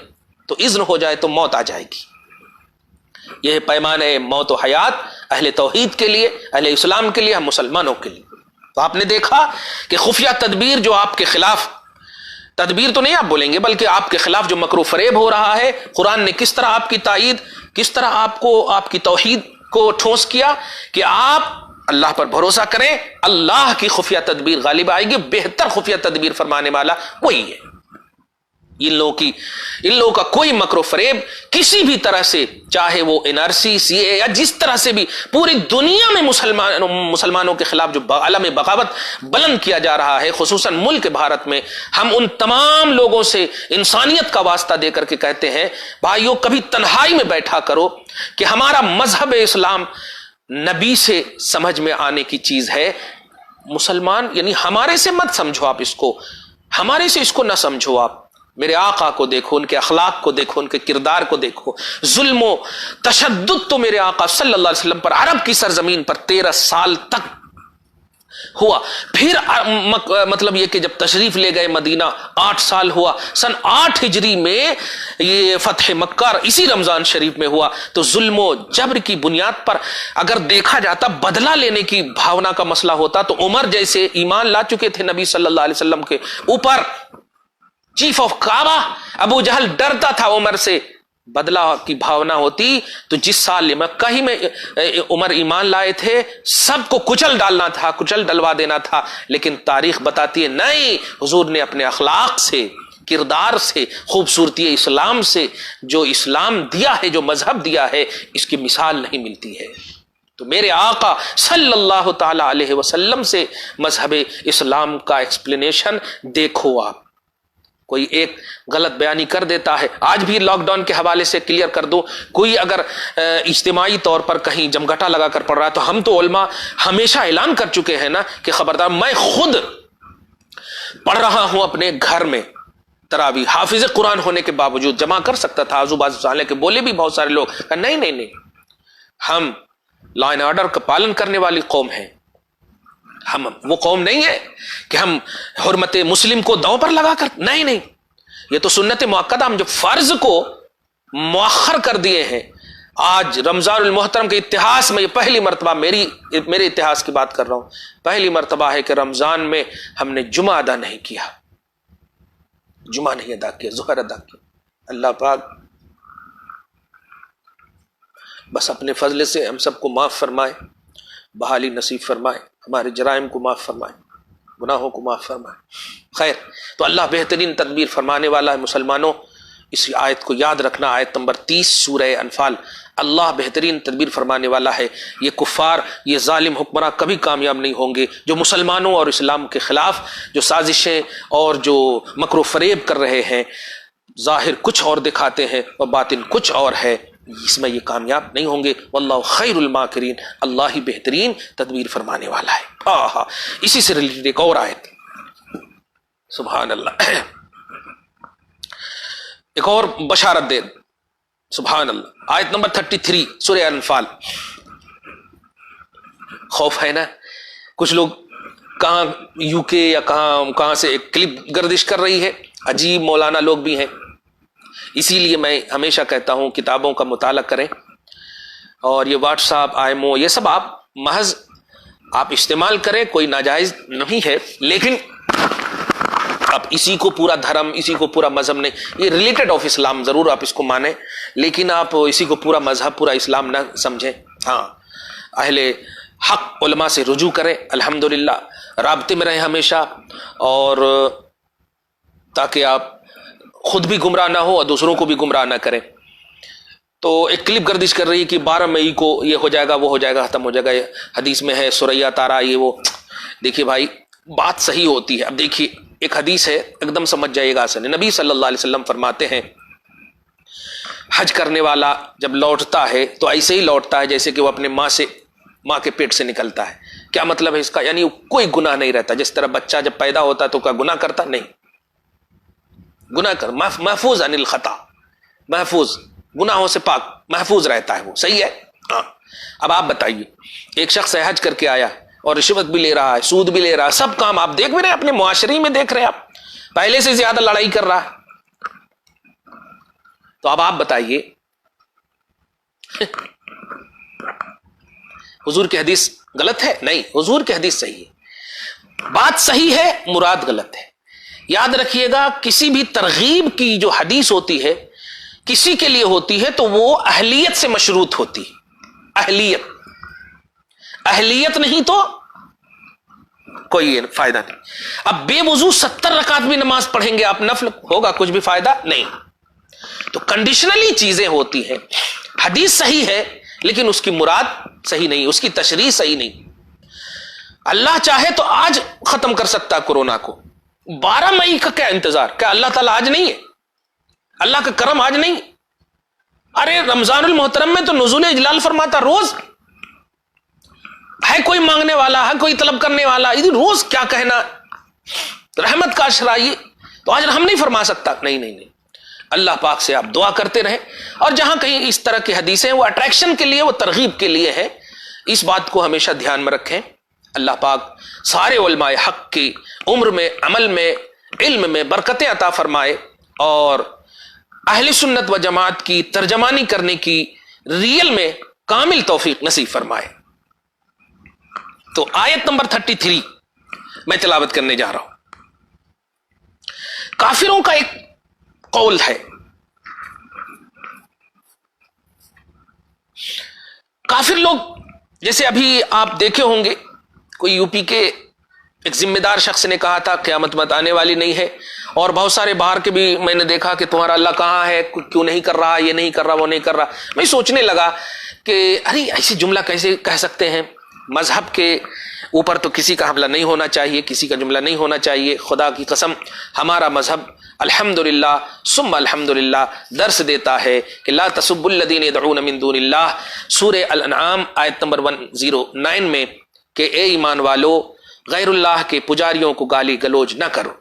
تو اذن ہو جائے تو موت آ جائے گی۔ یہ پیمان ہے موت و حیات اہل توحید کے لیے، اہل اسلام کے لیے، ہم مسلمانوں کے لیے۔ تو آپ نے دیکھا کہ خفیہ تدبیر جو آپ کے خلاف، تدبیر تو نہیں آپ بولیں گے بلکہ آپ کے خلاف جو مکر و فریب ہو رہا ہے، قرآن نے کس طرح آپ کی تائید، کس طرح آپ کو آپ کی توحید کو ٹھونس کیا کہ آپ اللہ پر بھروسہ کریں، اللہ کی خفیہ تدبیر غالب آئے گی، بہتر خفیہ تدبیر فرمانے والا وہی ہے۔ ان لوگوں کا کوئی مکر و فریب کسی بھی طرح سے، چاہے وہ NRC CA یا جس طرح سے بھی پوری دنیا میں مسلمانوں کے خلاف جو علم بغاوت بلند کیا جا رہا ہے، خصوصاً ملک بھارت میں، ہم ان تمام لوگوں سے انسانیت کا واسطہ دے کر کے کہتے ہیں بھائیو کبھی تنہائی میں بیٹھا کرو کہ ہمارا مذہب اسلام نبی سے سمجھ میں آنے کی چیز ہے۔ مسلمان یعنی ہمارے سے مت سمجھو آپ اس کو، ہمارے سے اس کو نہ سمجھو آپ، میرے آقا کو دیکھو، ان کے اخلاق کو دیکھو، ان کے کردار کو دیکھو۔ ظلم و تشدد تو میرے آقا صلی اللہ علیہ وسلم پر عرب کی سرزمین پر 13 سال تک ہوا، پھر مطلب یہ کہ جب تشریف لے گئے مدینہ 8 سال ہوا، سن 8 ہجری میں یہ فتح مکہ اسی رمضان شریف میں ہوا۔ تو ظلم و جبر کی بنیاد پر اگر دیکھا جاتا، بدلہ لینے کی بھاونا کا مسئلہ ہوتا، تو عمر جیسے ایمان لا چکے تھے نبی صلی اللہ علیہ وسلم کے اوپر، چیف آف کعبہ ابو جہل ڈرتا تھا عمر سے، بدلہ کی بھاونا ہوتی تو جس سال مکہ ہی میں عمر ایمان لائے تھے سب کو کچل ڈالنا تھا، کچل ڈلوا دینا تھا، لیکن تاریخ بتاتی ہے نہیں، حضور نے اپنے اخلاق سے، کردار سے، خوبصورتی اسلام سے، جو اسلام دیا ہے، جو مذہب دیا ہے، اس کی مثال نہیں ملتی ہے۔ تو میرے آقا صلی اللہ تعالی علیہ وسلم سے مذہب اسلام کا ایکسپلینیشن دیکھو آپ۔ کوئی ایک غلط بیانی کر دیتا ہے، آج بھی لاک ڈاؤن کے حوالے سے کلیئر کر دو، کوئی اگر اجتماعی طور پر کہیں جمگھٹا لگا کر پڑھ رہا ہے تو ہم تو علماء ہمیشہ اعلان کر چکے ہیں نا کہ خبردار، میں خود پڑھ رہا ہوں اپنے گھر میں تراویح، حافظ قرآن ہونے کے باوجود جمع کر سکتا تھا آزو بازو سالے کے، بولے بھی بہت سارے لوگ، کہا نہیں، ہم لا اینڈ آرڈر کا پالن کرنے والی قوم ہیں، ہم وہ قوم نہیں ہے کہ ہم حرمت مسلم کو داؤں پر لگا کر، نہیں، یہ تو سنت مؤکدہ، ہم جو فرض کو مؤخر کر دیے ہیں۔ آج رمضان المحترم کے اتہاس میں یہ پہلی مرتبہ، میرے اتہاس کی بات کر رہا ہوں، پہلی مرتبہ ہے کہ رمضان میں ہم نے جمعہ ادا نہیں کیا، جمعہ نہیں ادا کیا، ظہر ادا کیا۔ اللہ پاک بس اپنے فضل سے ہم سب کو معاف فرمائے، بحالی نصیب فرمائے، ہمارے جرائم کو معاف فرمائے، گناہوں کو معاف فرمائے۔ خیر، تو اللہ بہترین تدبیر فرمانے والا ہے۔ مسلمانوں، اس آیت کو یاد رکھنا، آیت نمبر 30 سورہ انفال، اللہ بہترین تدبیر فرمانے والا ہے۔ یہ کفار، یہ ظالم حکمراں کبھی کامیاب نہیں ہوں گے، جو مسلمانوں اور اسلام کے خلاف جو سازشیں اور جو مکر و فریب کر رہے ہیں، ظاہر کچھ اور دکھاتے ہیں اور باطن کچھ اور ہے، اس میں یہ کامیاب نہیں ہوں گے۔ واللہ خیر الماکرین، اللہ ہی بہترین تدبیر فرمانے والا ہے۔ اسی سے ریلیٹڈ ایک اور آیت، سبحان اللہ، ایک اور بشارت دے، سبحان اللہ، آیت نمبر 33 سورہ انفال۔ خوف ہے نا، کچھ لوگ کہاں UK یا کہاں سے ایک کلپ گردش کر رہی ہے، عجیب مولانا لوگ بھی ہیں، اسی لیے میں ہمیشہ کہتا ہوں کتابوں کا مطالعہ کریں، اور یہ واٹس ایپ، IMO، یہ سب آپ محض آپ استعمال کریں، کوئی ناجائز نہیں ہے، لیکن آپ اسی کو پورا دھرم، اسی کو پورا مذہب نہیں، یہ ریلیٹڈ آف اسلام ضرور آپ اس کو مانیں، لیکن آپ اسی کو پورا مذہب، پورا اسلام نہ سمجھیں۔ ہاں، اہل حق علماء سے رجوع کریں، الحمدللہ رابطے میں رہیں ہمیشہ، اور تاکہ آپ خود بھی گمراہ نہ ہو اور دوسروں کو بھی گمراہ نہ کریں۔ تو ایک کلپ گردش کر رہی ہے کہ 12 مئی کو یہ ہو جائے گا، وہ ہو جائے گا، ختم ہو جائے گا، حدیث میں ہے سورہ تارا، یہ وہ۔ دیکھیے بھائی، بات صحیح ہوتی ہے۔ اب دیکھیے ایک حدیث ہے، ایک دم سمجھ جائیے گا آسان، نبی صلی اللہ علیہ وسلم فرماتے ہیں حج کرنے والا جب لوٹتا ہے تو ایسے ہی لوٹتا ہے جیسے کہ وہ اپنے ماں کے پیٹ سے نکلتا ہے۔ کیا مطلب ہے اس کا؟ یعنی کوئی گناہ نہیں رہتا، جس طرح بچہ جب پیدا ہوتا ہے تو کیا گناہ کرتا؟ نہیں، گناہ کر محفوظ عن الخطا، محفوظ، گناہوں سے پاک، محفوظ رہتا ہے وہ، صحیح ہے۔ ہاں، اب آپ بتائیے، ایک شخص حج کر کے آیا اور رشوت بھی لے رہا ہے، سود بھی لے رہا ہے، سب کام آپ دیکھ بھی رہے ہیں، اپنے معاشرے میں دیکھ رہے ہیں، آپ پہلے سے زیادہ لڑائی کر رہا ہے، تو اب آپ بتائیے حضور کی حدیث غلط ہے؟ نہیں، حضور کی حدیث صحیح ہے، بات صحیح ہے، مراد غلط ہے۔ یاد رکھیے گا، کسی بھی ترغیب کی جو حدیث ہوتی ہے کسی کے لیے ہوتی ہے تو وہ اہلیت سے مشروط ہوتی ہے، اہلیت نہیں تو کوئی فائدہ نہیں۔ اب بے وضو 70 رکعت بھی نماز پڑھیں گے آپ نفل، ہوگا کچھ بھی فائدہ نہیں۔ تو کنڈیشنلی چیزیں ہوتی ہیں، حدیث صحیح ہے لیکن اس کی مراد صحیح نہیں، اس کی تشریح صحیح نہیں۔ اللہ چاہے تو آج ختم کر سکتا کورونا کو، 12 مئی کا کیا انتظار؟ کیا اللہ تعالیٰ آج نہیں ہے؟ اللہ کا کرم آج نہیں؟ ارے رمضان المحترم میں تو نزول اجلال فرماتا، روز ہے کوئی مانگنے والا، ہے کوئی طلب کرنے والا، روز کیا کہنا، رحمت کا اشرا، یہ تو آج ہم نہیں فرما سکتا۔ نہیں، اللہ پاک سے آپ دعا کرتے رہیں، اور جہاں کہیں اس طرح کی حدیثیں وہ اٹریکشن کے لیے، وہ ترغیب کے لیے ہے، اس بات کو ہمیشہ دھیان میں رکھیں۔ اللہ پاک سارے علماء حق کی عمر میں، عمل میں، علم میں برکتیں عطا فرمائے، اور اہل سنت و جماعت کی ترجمانی کرنے کی ریل میں کامل توفیق نصیب فرمائے۔ تو آیت نمبر 33 میں تلاوت کرنے جا رہا ہوں۔ کافروں کا ایک قول ہے، کافر لوگ جیسے ابھی آپ دیکھے ہوں گے، کوئی یو پی کے ایک ذمہ دار شخص نے کہا تھا قیامت مت آنے والی نہیں ہے، اور بہت سارے باہر کے بھی میں نے دیکھا کہ تمہارا اللہ کہاں ہے، کیوں نہیں کر رہا، یہ نہیں کر رہا، وہ نہیں کر رہا۔ میں سوچنے لگا کہ ارے ایسی جملہ کیسے کہہ سکتے ہیں؟ مذہب کے اوپر تو کسی کا حملہ نہیں ہونا چاہیے، کسی کا جملہ نہیں ہونا چاہیے۔ خدا کی قسم ہمارا مذہب الحمدللہ ثم الحمدللہ درس دیتا ہے کہ لا تسبوا الذین یدعون من دون اللہ، سورہ الانعام آیت نمبر 109 میں، کہ اے ایمان والو غیر اللہ کے پجاریوں کو گالی گلوچ نہ کرو۔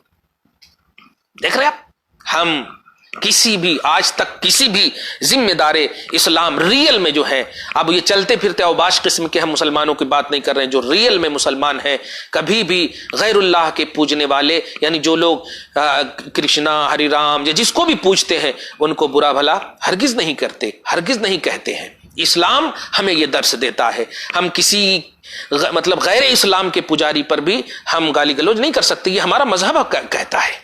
دیکھ رہے آپ، ہم کسی بھی آج تک کسی بھی ذمہ دار اسلام ریل میں جو ہے، اب یہ چلتے پھرتے اوباش قسم کے ہم مسلمانوں کی بات نہیں کر رہے ہیں، جو ریل میں مسلمان ہیں، کبھی بھی غیر اللہ کے پوجنے والے، یعنی جو لوگ کرشنا، ہری رام یا جس کو بھی پوجتے ہیں، ان کو برا بھلا ہرگز نہیں کرتے، ہرگز نہیں کہتے ہیں۔ اسلام ہمیں یہ درس دیتا ہے، ہم کسی مطلب غیر اسلام کے پجاری پر بھی ہم گالی گلوچ نہیں کر سکتے، یہ ہمارا مذہب کہتا ہے۔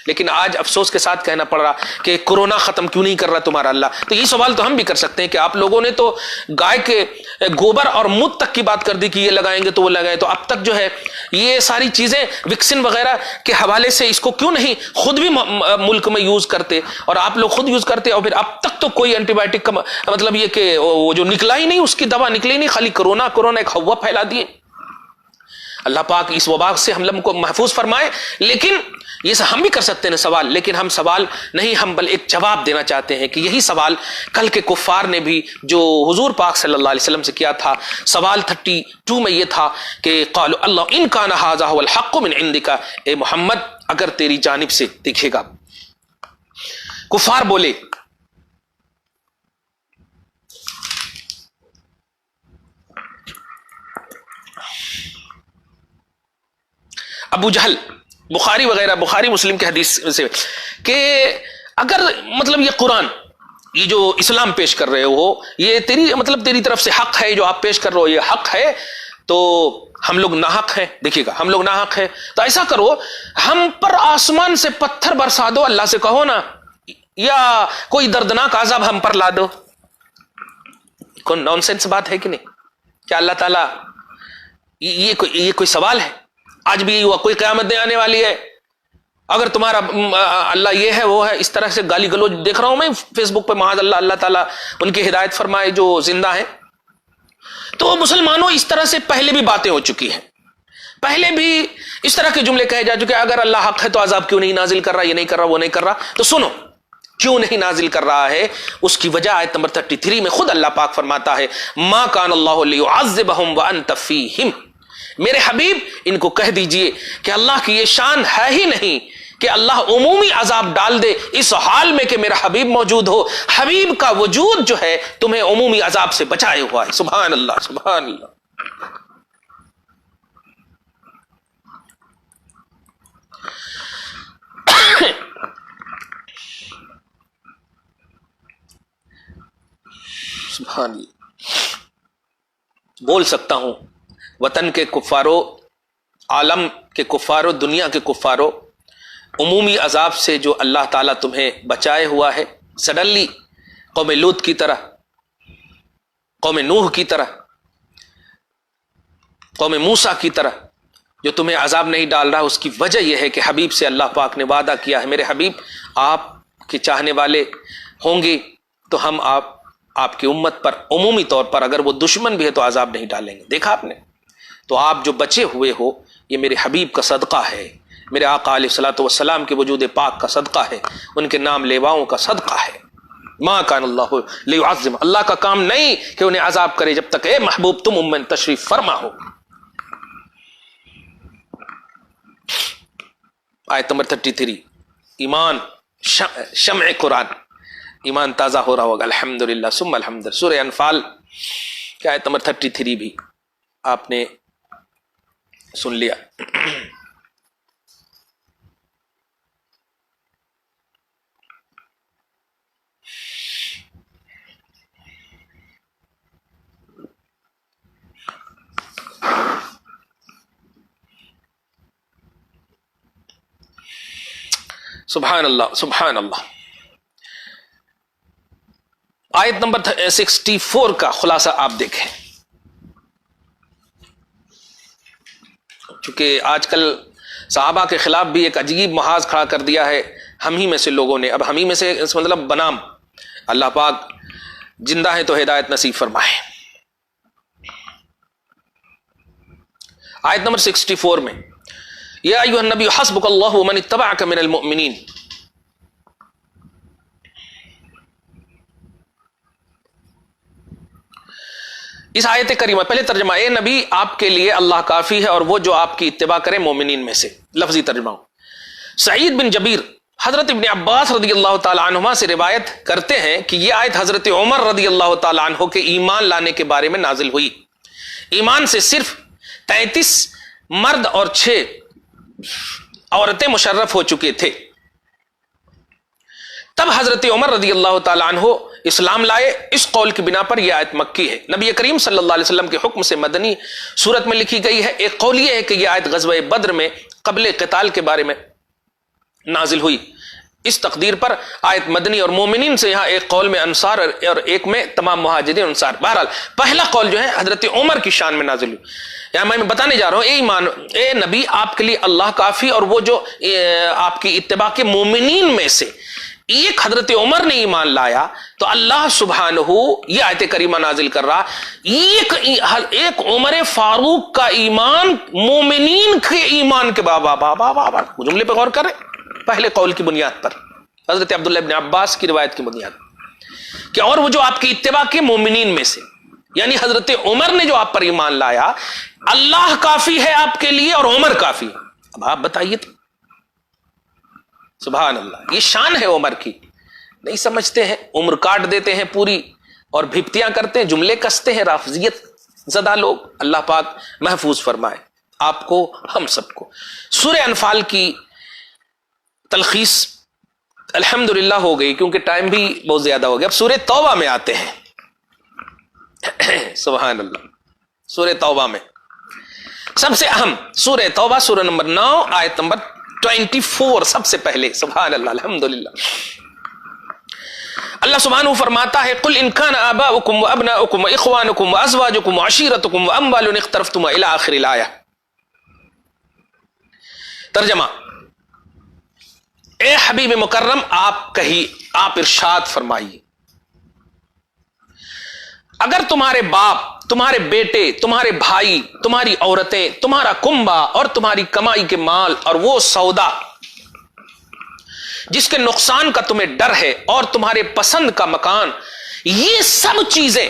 لیکن آج افسوس کے ساتھ کہنا پڑ رہا کہ کورونا ختم کیوں نہیں کر رہا تمہارا اللہ۔ تو یہ سوال تو ہم بھی کر سکتے ہیں کہ آپ لوگوں نے تو گائے کے گوبر اور مت تک کی بات کر دی کہ یہ لگائیں گے تو وہ لگائیں، تو اب تک جو ہے یہ ساری چیزیں ویکسین وغیرہ کے حوالے سے اس کو کیوں نہیں خود بھی ملک میں یوز کرتے، اور آپ لوگ خود یوز کرتے، اور پھر اب تک تو کوئی اینٹی بائیوٹک کا مطلب یہ کہ وہ جو نکلا ہی نہیں، اس کی دوا نکلی نہیں، خالی کورونا ایک ہوا پھیلا دیے۔ اللہ پاک اس وبا سے ہم لوگوں کو محفوظ فرمائے۔ لیکن یہ ہم بھی کر سکتے ہیں سوال، لیکن ہم سوال نہیں، ہم بل ایک جواب دینا چاہتے ہیں کہ یہی سوال کل کے کفار نے بھی جو حضور پاک صلی اللہ علیہ وسلم سے کیا تھا۔ سوال 32 میں یہ تھا کہ قالوا اللہ ان کان ھذا ھو الحق من عندک، اے محمد اگر تیری جانب سے، دیکھیے گا کفار بولے ابو جہل، بخاری وغیرہ، بخاری مسلم کے حدیث سے، کہ اگر مطلب یہ قرآن، یہ جو اسلام پیش کر رہے ہو، یہ تیری طرف سے حق ہے، جو آپ پیش کر رہے ہو یہ حق ہے، تو ہم لوگ ناحق ہیں۔ دیکھیے گا، ہم لوگ ناحق ہیں، تو ایسا کرو ہم پر آسمان سے پتھر برسا دو، اللہ سے کہو نا، یا کوئی دردناک عذاب ہم پر لا دو۔ کون نان سینس بات ہے کہ نہیں؟ کیا اللہ تعالیٰ یہ کوئی سوال ہے؟ آج بھی ہوا کوئی قیامت نہیں آنے والی ہے، اگر تمہارا اللہ یہ ہے وہ ہے، اس طرح سے گالی گلوچ دیکھ رہا ہوں میں فیس بک پہ، معاذ اللہ، اللہ تعالیٰ ان کی ہدایت فرمائے جو زندہ ہیں۔ تو مسلمانوں اس طرح سے پہلے بھی باتیں ہو چکی ہیں، پہلے بھی اس طرح کے جملے کہے جا چکے، اگر اللہ حق ہے تو عذاب کیوں نہیں نازل کر رہا، یہ نہیں کر رہا، وہ نہیں کر رہا۔ تو سنو کیوں نہیں نازل کر رہا ہے، اس کی وجہ آیت نمبر 33 میں خود اللہ پاک فرماتا ہے، ما کان اللہ لیعذبہم وانت فیہم، میرے حبیب ان کو کہہ دیجئے کہ اللہ کی یہ شان ہے ہی نہیں کہ اللہ عمومی عذاب ڈال دے اس حال میں کہ میرا حبیب موجود ہو. حبیب کا وجود جو ہے تمہیں عمومی عذاب سے بچائے ہوا ہے. سبحان اللہ سبحان اللہ. سبحان اللہ. بول سکتا ہوں وطن کے کفاروں، عالم کے کفاروں، دنیا کے کفاروں، عمومی عذاب سے جو اللہ تعالیٰ تمہیں بچائے ہوا ہے، سڈنلی قوم لوط کی طرح، قوم نوح کی طرح، قوم موسیٰ کی طرح جو تمہیں عذاب نہیں ڈال رہا، اس کی وجہ یہ ہے کہ حبیب سے اللہ پاک نے وعدہ کیا ہے، میرے حبیب آپ کے چاہنے والے ہوں گے تو ہم آپ کی امت پر عمومی طور پر اگر وہ دشمن بھی ہے تو عذاب نہیں ڈالیں گے. دیکھا آپ نے؟ تو آپ جو بچے ہوئے ہو یہ میرے حبیب کا صدقہ ہے، میرے آقا علیہ الصلوۃ والسلام کے وجود پاک کا صدقہ ہے، ان کے نام لیواؤں کا صدقہ ہے. ما کان اللہ لیعظم، اللہ کا کام نہیں کہ انہیں عذاب کرے جب تک اے محبوب تم امت تشریف فرما ہو. آیت نمبر 33 ایمان شمع قرآن، ایمان تازہ ہو رہا ہوگا الحمدللہ ثم الحمد. سورہ انفال کی آیت نمبر 33 بھی آپ نے سن لیا. سبحان اللہ سبحان اللہ. آیت نمبر 64 کا خلاصہ آپ دیکھیں. چونکہ آج کل صحابہ کے خلاف بھی ایک عجیب محاذ کھڑا کر دیا ہے ہم ہی میں سے لوگوں نے. اب ہم ہی میں سے اس مطلب بنام، اللہ پاک زندہ ہے تو ہدایت نصیب فرمائے. آیت نمبر 64 میں یا ایھا النبی حسبک اللہ ومن اتبعک من المؤمنین. اس آیت کریمہ پہلے ترجمہ، اے نبی آپ کے لیے اللہ کافی ہے اور وہ جو آپ کی اتباع کرے مومنین میں سے. لفظی ترجمہ سعید بن جبیر حضرت ابن عباس رضی اللہ تعالی عنہما سے روایت کرتے ہیں کہ یہ آیت حضرت عمر رضی اللہ تعالی عنہ کے ایمان لانے کے بارے میں نازل ہوئی. ایمان سے صرف 33 مرد اور 6 عورتیں مشرف ہو چکے تھے. تب حضرت عمر رضی اللہ تعالی عنہ اسلام لائے. اس قول کی بنا پر یہ آیت مکی ہے. نبی کریم صلی اللہ علیہ وسلم کے حکم سے مدنی صورت میں لکھی گئی ہے. ایک قول یہ ہے کہ یہ آیت غزوہ بدر میں قبل قتال کے بارے میں نازل ہوئی. اس تقدیر پر آیت مدنی اور مومنین سے یہاں ایک قول میں انصار اور ایک میں تمام مہاجرین انصار. بہرحال پہلا قول جو ہے حضرت عمر کی شان میں نازل ہوئی. یہاں میں بتانے جا رہا ہوں اے ایمان، اے نبی آپ کے لیے اللہ کافی اور وہ جو آپ کی اتباع کے مومنین میں سے ایک حضرت عمر نے ایمان لایا تو اللہ سبحانہ یہ آیت کریمہ نازل کر رہا ایک عمر فاروق کا ایمان مومنین کے ایمان کے بابا جملے پہ غور کریں. پہلے قول کی بنیاد پر حضرت عبداللہ ابن عباس کی روایت کی بنیاد کہ اور وہ جو آپ کی اتباع کے مومنین میں سے، یعنی حضرت عمر نے جو آپ پر ایمان لایا، اللہ کافی ہے آپ کے لیے اور عمر کافی. اب آپ بتائیے تو سبحان اللہ، یہ شان ہے عمر کی. نہیں سمجھتے ہیں، عمر کاٹ دیتے ہیں پوری اور بھپتیاں کرتے ہیں، جملے کستے ہیں رافضیت زدہ لوگ. اللہ پاک محفوظ فرمائے آپ کو ہم سب کو. سورہ انفال کی تلخیص الحمدللہ ہو گئی کیونکہ ٹائم بھی بہت زیادہ ہو گیا. اب سورہ توبہ میں آتے ہیں. سبحان اللہ. سورہ توبہ میں سب سے اہم سورہ توبہ سورہ نمبر 9 آیت نمبر 24 سب سے پہلے. سبحان اللہ الحمدللہ. اللہ سبحانہ فرماتا ہے قل ان کان آباؤکم وابناؤکم واخوانکم وازواجکم وعشیرتکم واموال اقترفتموها الى آخر الآیہ. ترجمہ، اے حبیب مکرم آپ ارشاد فرمائیے، اگر تمہارے باپ، تمہارے بیٹے، تمہارے بھائی، تمہاری عورتیں، تمہارا کنبہ اور تمہاری کمائی کے مال اور وہ سودا جس کے نقصان کا تمہیں ڈر ہے اور تمہارے پسند کا مکان، یہ سب چیزیں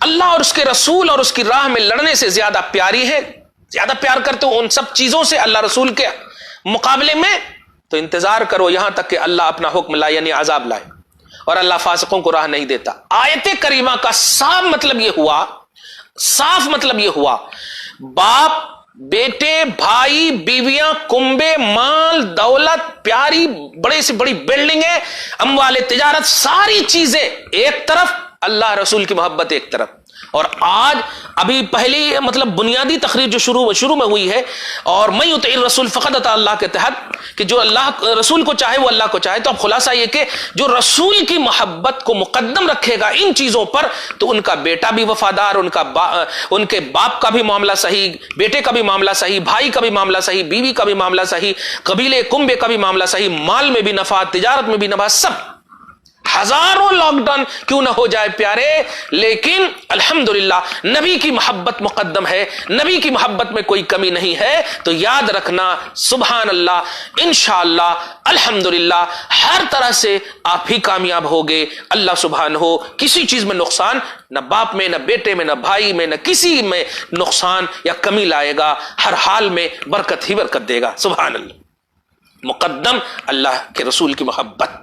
اللہ اور اس کے رسول اور اس کی راہ میں لڑنے سے زیادہ پیاری ہے، زیادہ پیار کرتے ہو ان سب چیزوں سے اللہ رسول کے مقابلے میں، تو انتظار کرو یہاں تک کہ اللہ اپنا حکم لائے، یعنی عذاب لائے، اور اللہ فاسقوں کو راہ نہیں دیتا۔ آیت کریمہ کا صاف مطلب یہ ہوا باپ، بیٹے، بھائی، بیویاں، کنبے، مال، دولت، پیاری بڑے سے بڑی بلڈنگیں، اموال تجارت، ساری چیزیں ایک طرف، اللہ رسول کی محبت ایک طرف۔ اور آج ابھی پہلی مطلب بنیادی تقریر جو شروع میں ہوئی ہے، اور میں یطع الرسول فقد اطاع اللہ کے تحت، کہ جو اللہ رسول کو چاہے وہ اللہ کو چاہے، تو اب خلاصہ یہ کہ جو رسول کی محبت کو مقدم رکھے گا ان چیزوں پر، تو ان کا بیٹا بھی وفادار، ان کے باپ کا بھی معاملہ صحیح، بیٹے کا بھی معاملہ صحیح، بھائی کا بھی معاملہ صحیح، بیوی کا بھی معاملہ صحیح، قبیلے کنبے کا بھی معاملہ صحیح، مال میں بھی نفع، تجارت میں بھی نفع، سب۔ ہزاروں لاک ڈاؤن کیوں نہ ہو جائے پیارے، لیکن الحمدللہ نبی کی محبت مقدم ہے، نبی کی محبت میں کوئی کمی نہیں ہے۔ تو یاد رکھنا، سبحان اللہ، انشاءاللہ، الحمدللہ، ہر طرح سے آپ ہی کامیاب ہوگے۔ اللہ سبحانہ ہو کسی چیز میں نقصان، نہ باپ میں، نہ بیٹے میں، نہ بھائی میں، نہ کسی میں نقصان یا کمی لائے گا، ہر حال میں برکت ہی برکت دے گا۔ سبحان اللہ، مقدم اللہ کے رسول کی محبت۔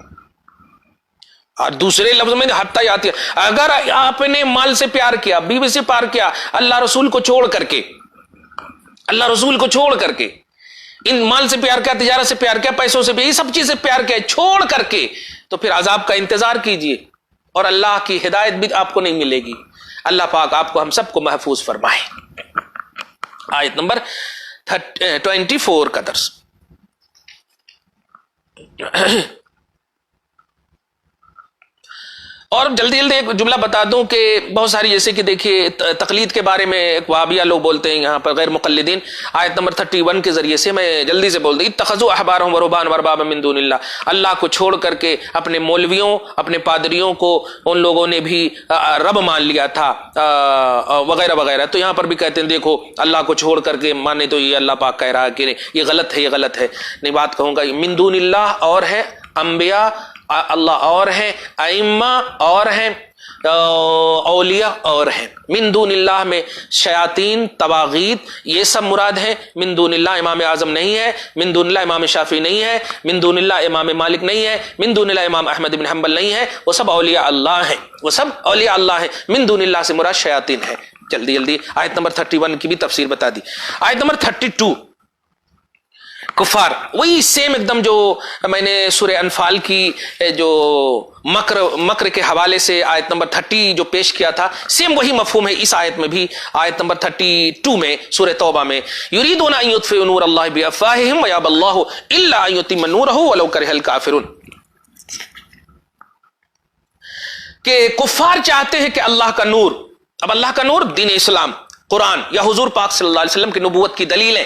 اور دوسرے لفظ میں حتیٰ آتی ہے، اگر آپ نے مال سے پیار کیا، بیوی سے پیار کیا، اللہ رسول کو چھوڑ کر کے، ان مال سے پیار کیا، تجارت سے پیار کیا، پیسوں سے بھی، یہ سب چیزیں پیار کیا چھوڑ کر کے، تو پھر عذاب کا انتظار کیجئے، اور اللہ کی ہدایت بھی آپ کو نہیں ملے گی۔ اللہ پاک آپ کو ہم سب کو محفوظ فرمائے۔ آیت نمبر 24 کا درس۔ اور جلدی ایک جملہ بتا دوں کہ بہت ساری، جیسے کہ دیکھیے تقلید کے بارے میں ایک وہابیہ لوگ بولتے ہیں یہاں پر، غیر مقلدین، آیت نمبر 31 کے ذریعے سے میں جلدی سے بول دوں، اتخذوا احبارهم ورهبانهم اربابا من دون اللہ، اللہ کو چھوڑ کر کے اپنے مولویوں، اپنے پادریوں کو ان لوگوں نے بھی رب مان لیا تھا، وغیرہ وغیرہ۔ تو یہاں پر بھی کہتے ہیں دیکھو اللہ کو چھوڑ کر کے مانے، تو یہ اللہ پاک کہہ رہا ہے کہ یہ غلط ہے، یہ غلط ہے۔ نہیں، بات کہوں گا، من دون اللہ اور ہے، انبیاء اللہ اور ہیں، ائمہ اور ہیں، اولیاء اور ہیں۔ من دون اللہ میں شیاطین، طواغیت، یہ سب مراد ہیں۔ من دون اللہ امام اعظم نہیں ہے، من دون اللہ امام شافعی نہیں ہے، من دون اللہ امام مالک نہیں ہے، من دون اللہ امام احمد بن حنبل نہیں ہے، وہ سب اولیاء اللہ ہیں، وہ سب اولیاء اللہ ہیں۔ من دون اللہ سے مراد شیاطین ہے۔ جلدی آیت نمبر 31 کی بھی تفسیر بتا دی۔ آیت نمبر 32 کفار، وہی سیم ایک دم جو میں نے سورہ انفال کی جو مکر کے حوالے سے آیت نمبر 30 جو پیش کیا تھا، سیم وہی مفہوم ہے اس آیت میں بھی۔ آیت نمبر 32 میں سورہ توبہ میں، یریدون ان یطفئوا نور اللہ بافواہہم ویابی اللہ الا ان یتم نورہ ولو کرہ الکافرون، کہ کفار چاہتے ہیں کہ اللہ کا نور، اب اللہ کا نور دین اسلام، قرآن یا حضور پاک صلی اللہ علیہ وسلم کی نبوت کی دلیلیں،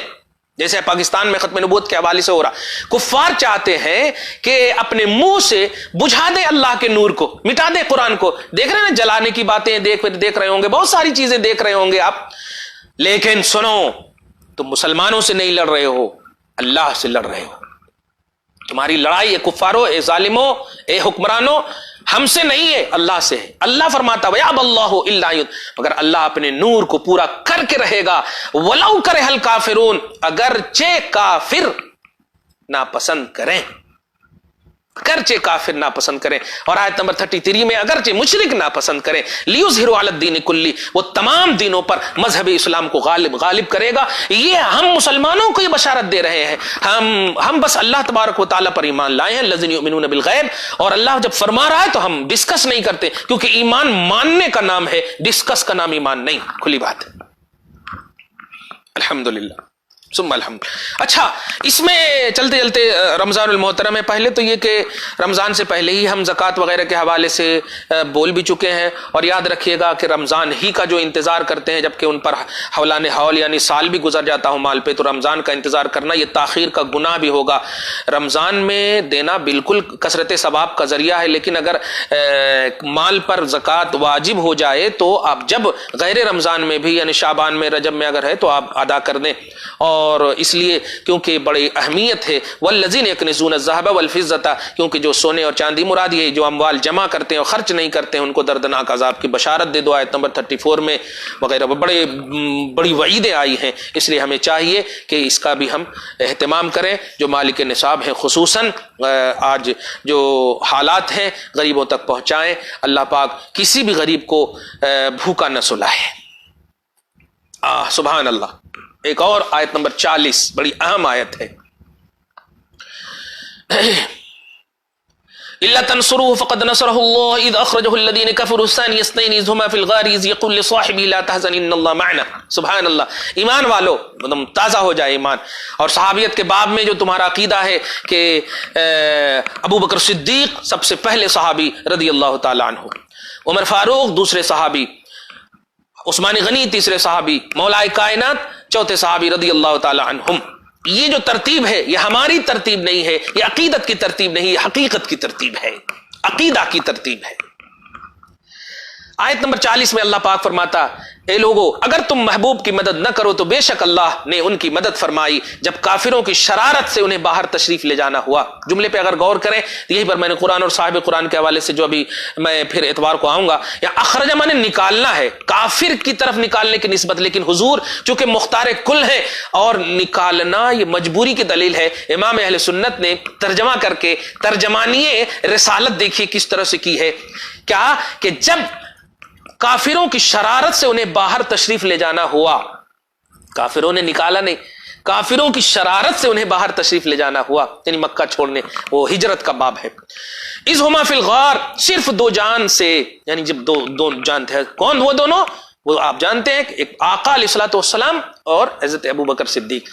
جیسے پاکستان میں ختم نبوت کے حوالے سے ہو رہا، کفار چاہتے ہیں کہ اپنے منہ سے بجھا دے اللہ کے نور کو، مٹا دے قرآن کو۔ دیکھ رہے ہیں نا جلانے کی باتیں دیکھ رہے ہوں گے، بہت ساری چیزیں دیکھ رہے ہوں گے آپ، لیکن سنو، تم مسلمانوں سے نہیں لڑ رہے ہو، اللہ سے لڑ رہے ہو۔ تمہاری لڑائی اے کفارو، اے ظالموں، اے حکمرانوں، ہم سے نہیں ہے، اللہ سے ہے۔ اللہ فرماتا وَيَأْبَى اللَّهُ إِلَّا أَن يُتِمَّ، مگر اللہ اپنے نور کو پورا کر کے رہے گا۔ وَلَوْ كَرِهَ الْكَافِرُونَ، اگرچہ کافر ناپسند کریں، اگرچہ کافر ناپسند کریں۔ اور آیت نمبر 33 میں اگرچہ مشرک ناپسند کریں، لِيُظْهِرُوا عَلَى الدِّينِ كُلِّهِ، وہ تمام دینوں پر مذہب اسلام کو غالب کرے گا۔ یہ ہم مسلمانوں کو یہ بشارت دے رہے ہیں، ہم بس اللہ تبارک و تعالیٰ پر ایمان لائے ہیں، الذین یؤمنون بالغیب۔ اور اللہ جب فرما رہا ہے تو ہم ڈسکس نہیں کرتے، کیونکہ ایمان ماننے کا نام ہے، ڈسکس کا نام ایمان نہیں، کھلی بات ہے۔ الحمدللہ ثم الحمد۔ اچھا، اس میں چلتے چلتے رمضان المحترم ہے۔ پہلے تو یہ کہ رمضان سے پہلے ہی ہم زکوٰۃ وغیرہ کے حوالے سے بول بھی چکے ہیں، اور یاد رکھیے گا کہ رمضان ہی کا جو انتظار کرتے ہیں، جبکہ ان پر حولان حول یعنی سال بھی گزر جاتا ہو مال پہ، تو رمضان کا انتظار کرنا یہ تاخیر کا گناہ بھی ہوگا۔ رمضان میں دینا بالکل کثرت ثواب کا ذریعہ ہے، لیکن اگر مال پر زکوٰۃ واجب ہو جائے تو آپ جب غیر رمضان میں بھی، یعنی شعبان میں، رجب میں اگر ہے تو آپ ادا کر دیں۔ اور اور اس لیے کیونکہ بڑی اہمیت ہے، والذین یکنزون الذهب والفضة، کیونکہ جو سونے اور چاندی مراد ہے، جو اموال جمع کرتے ہیں اور خرچ نہیں کرتے ہیں ان کو دردناک عذاب کی بشارت دے دو، آیت نمبر 34 میں وغیرہ بڑی وعیدیں آئی ہیں۔ اس لیے ہمیں چاہیے کہ اس کا بھی ہم اہتمام کریں، جو مالک نصاب ہیں خصوصاً آج جو حالات ہیں غریبوں تک پہنچائیں، اللہ پاک کسی بھی غریب کو بھوکا نہ سلائے۔ سبحان اللہ۔ ایک اور آیت نمبر 40 بڑی اہم آیت ہے، إلا تنصروه فقد نصره الله إذ أخرجه الذين كفروا ثاني اثنين إذ هما في الغار إذ يقول لصاحبه لا تحزن إن الله معنا۔ سبحان اللہ۔ ایمان والو تازہ ہو جائے ایمان۔ اور صحابیت کے باب میں جو تمہارا عقیدہ ہے کہ ابو بکر صدیق سب سے پہلے صحابی رضی اللہ تعالی عنہ، عمر فاروق دوسرے صحابی، عثمان غنی تیسرے صحابی، مولا کائنات چوتھے صحابی رضی اللہ تعالی عنہم، یہ جو ترتیب ہے یہ ہماری ترتیب نہیں ہے، یہ عقیدت کی ترتیب نہیں، یہ حقیقت کی ترتیب ہے، عقیدہ کی ترتیب ہے۔ آیت نمبر 40 میں اللہ پاک فرماتا، اے لوگو اگر تم محبوب کی مدد نہ کرو تو بے شک اللہ نے ان کی مدد فرمائی جب کافروں کی شرارت سے انہیں باہر تشریف لے جانا ہوا۔ جملے پہ اگر غور کریں تو یہی پر میں نے قرآن اور صاحب قرآن کے حوالے سے جو ابھی میں پھر اتوار کو آؤں گا، یا اخرج میں نے نکالنا ہے، کافر کی طرف نکالنے کی نسبت، لیکن حضور چونکہ مختار کل ہے اور نکالنا یہ مجبوری کی دلیل ہے۔ امام اہل سنت نے ترجمہ کر کے ترجمانی رسالت دیکھیے کس طرح سے کی ہے، کیا کہ جب کافروں کی شرارت سے انہیں باہر تشریف لے جانا ہوا، کافروں نے نکالا نہیں، کافروں کی شرارت سے انہیں باہر تشریف لے جانا ہوا، یعنی مکہ چھوڑنے، وہ ہجرت کا باب ہے۔ اذ ہما فی الغار، صرف دو جان سے، یعنی جب دو جان تھے، کون وہ دونوں؟ وہ آپ جانتے ہیں کہ ایک آقا علیہ الصلوۃ والسلام اور حضرت ابو بکر صدیق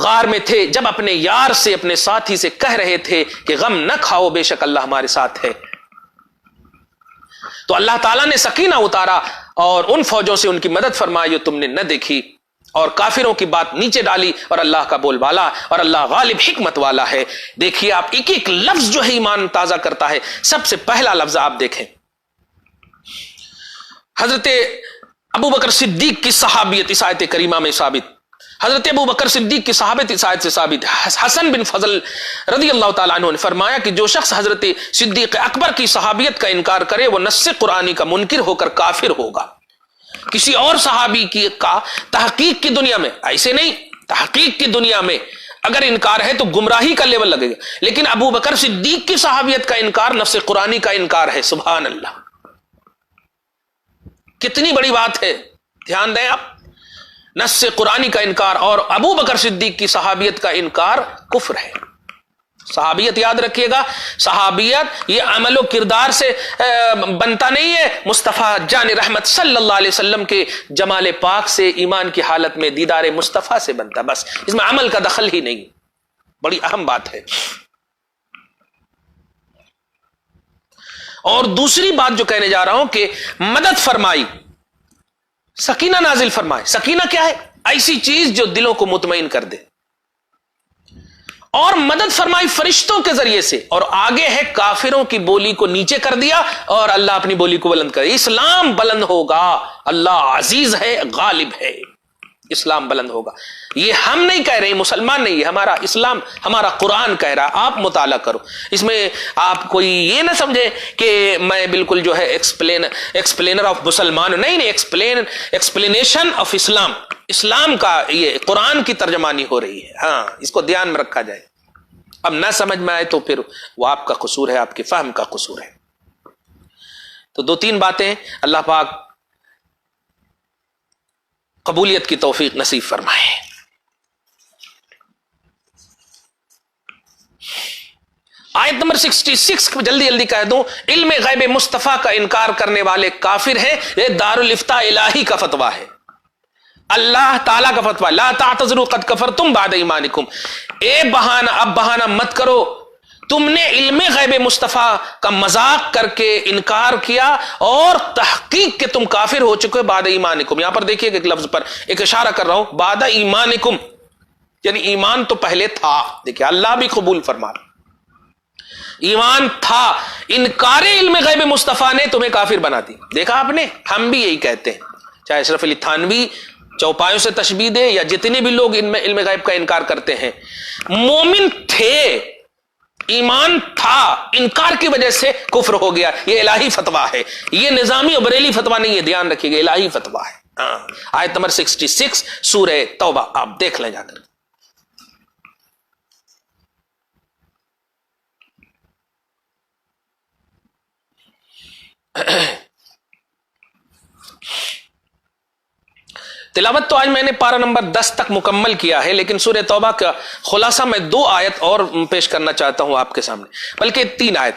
غار میں تھے، جب اپنے یار سے اپنے ساتھی سے کہہ رہے تھے کہ غم نہ کھاؤ بے شک اللہ ہمارے ساتھ ہے، تو اللہ تعالیٰ نے سکینہ اتارا اور ان فوجوں سے ان کی مدد فرمائی جو تم نے نہ دیکھی، اور کافروں کی بات نیچے ڈالی، اور اللہ کا بول بالا، اور اللہ غالب حکمت والا ہے۔ دیکھیے آپ، ایک ایک لفظ جو ہے ایمان تازہ کرتا ہے۔ سب سے پہلا لفظ آپ دیکھیں، حضرت ابو بکر صدیق کی صحابیت اس آیت کریمہ میں ثابت، حضرت ابو بکر صدیق کی صحابت اس آیت سے ثابت۔ حسن بن فضل رضی اللہ تعالیٰ عنہ نے فرمایا کہ جو شخص حضرت صدیق اکبر کی صحابیت کا انکار کرے وہ نص قرآنی کا منکر ہو کر کافر ہوگا۔ کسی اور صحابی کی کا تحقیق کی دنیا میں ایسے نہیں، تحقیق کی دنیا میں اگر انکار ہے تو گمراہی کا لیول لگے گا، لیکن ابو بکر صدیق کی صحابیت کا انکار نص قرآنی کا انکار ہے۔ سبحان اللہ، کتنی بڑی بات ہے، دھیان دیں آپ، نص قرآنی کا انکار اور ابو بکر صدیق کی صحابیت کا انکار کفر ہے۔ صحابیت یاد رکھیے گا، صحابیت یہ عمل و کردار سے بنتا نہیں ہے، مصطفیٰ جان رحمت صلی اللہ علیہ وسلم کے جمال پاک سے، ایمان کی حالت میں دیدار مصطفیٰ سے بنتا، بس اس میں عمل کا دخل ہی نہیں۔ بڑی اہم بات ہے۔ اور دوسری بات جو کہنے جا رہا ہوں کہ مدد فرمائی، سکینہ نازل فرمائے۔ سکینہ کیا ہے؟ ایسی چیز جو دلوں کو مطمئن کر دے، اور مدد فرمائی فرشتوں کے ذریعے سے، اور آگے ہے کافروں کی بولی کو نیچے کر دیا اور اللہ اپنی بولی کو بلند کر۔ اسلام بلند ہوگا، اللہ عزیز ہے، غالب ہے، اسلام بلند ہوگا۔ یہ ہم نہیں کہہ رہے، مسلمان نہیں، ہمارا اسلام، ہمارا قرآن کہہ رہا۔ آپ مطالعہ کرو، اس میں آپ کوئی یہ نہ سمجھے کہ میں بالکل جو ہے ایکسپلینر آف مسلمان، نہیں، ایکسپلینیشن آف اسلام، اسلام کا یہ قرآن کی ترجمانی ہو رہی ہے۔ ہاں، اس کو دھیان میں رکھا جائے۔ اب نہ سمجھ میں آئے تو پھر وہ آپ کا قصور ہے، آپ کے فہم کا قصور ہے۔ تو دو تین باتیں، اللہ پاک قبولیت کی توفیق نصیب فرمائے۔ آیت نمبر 66 جلدی کہہ دوں، علم غیب مصطفیٰ کا انکار کرنے والے کافر ہیں، یہ دارالفتاء الہی کا فتویٰ ہے، اللہ تعالیٰ کا فتویٰ، لا تعتذروا قد کفرتم بعد ایمانکم، اب بہانہ مت کرو، تم نے علم غیب مصطفیٰ کا مذاق کر کے انکار کیا اور تحقیق کہ تم کافر ہو چکے بعد ایمانکم۔ یہاں پر دیکھیے کہ ایک لفظ پر ایک اشارہ کر رہا ہوں، بعد ایمانکم، یعنی ایمان تو پہلے تھا۔ دیکھیے اللہ بھی قبول فرما، ایمان تھا، انکار علم غیب مصطفیٰ نے تمہیں کافر بنا دی۔ دیکھا آپ نے، ہم بھی یہی کہتے ہیں، چاہے اشرف علی تھانوی چوپایوں سے تشبیہ دے یا جتنے بھی لوگ ان میں علم غیب کا انکار کرتے ہیں، مومن تھے، ایمان تھا، انکار کی وجہ سے کفر ہو گیا. یہ الہی فتویٰ ہے، یہ نظامی اور بریلی فتویٰ نہیں ہے، دھیان رکھیے گا، الہی فتویٰ ہے. آیت نمبر 66 سورہ توبہ، آپ دیکھ لیں جا کر. تلاوت تو آج میں نے پارہ نمبر 10 تک مکمل کیا ہے، لیکن سورہ توبہ کا خلاصہ میں 2 آیت اور پیش کرنا چاہتا ہوں آپ کے سامنے، بلکہ 3 آیت.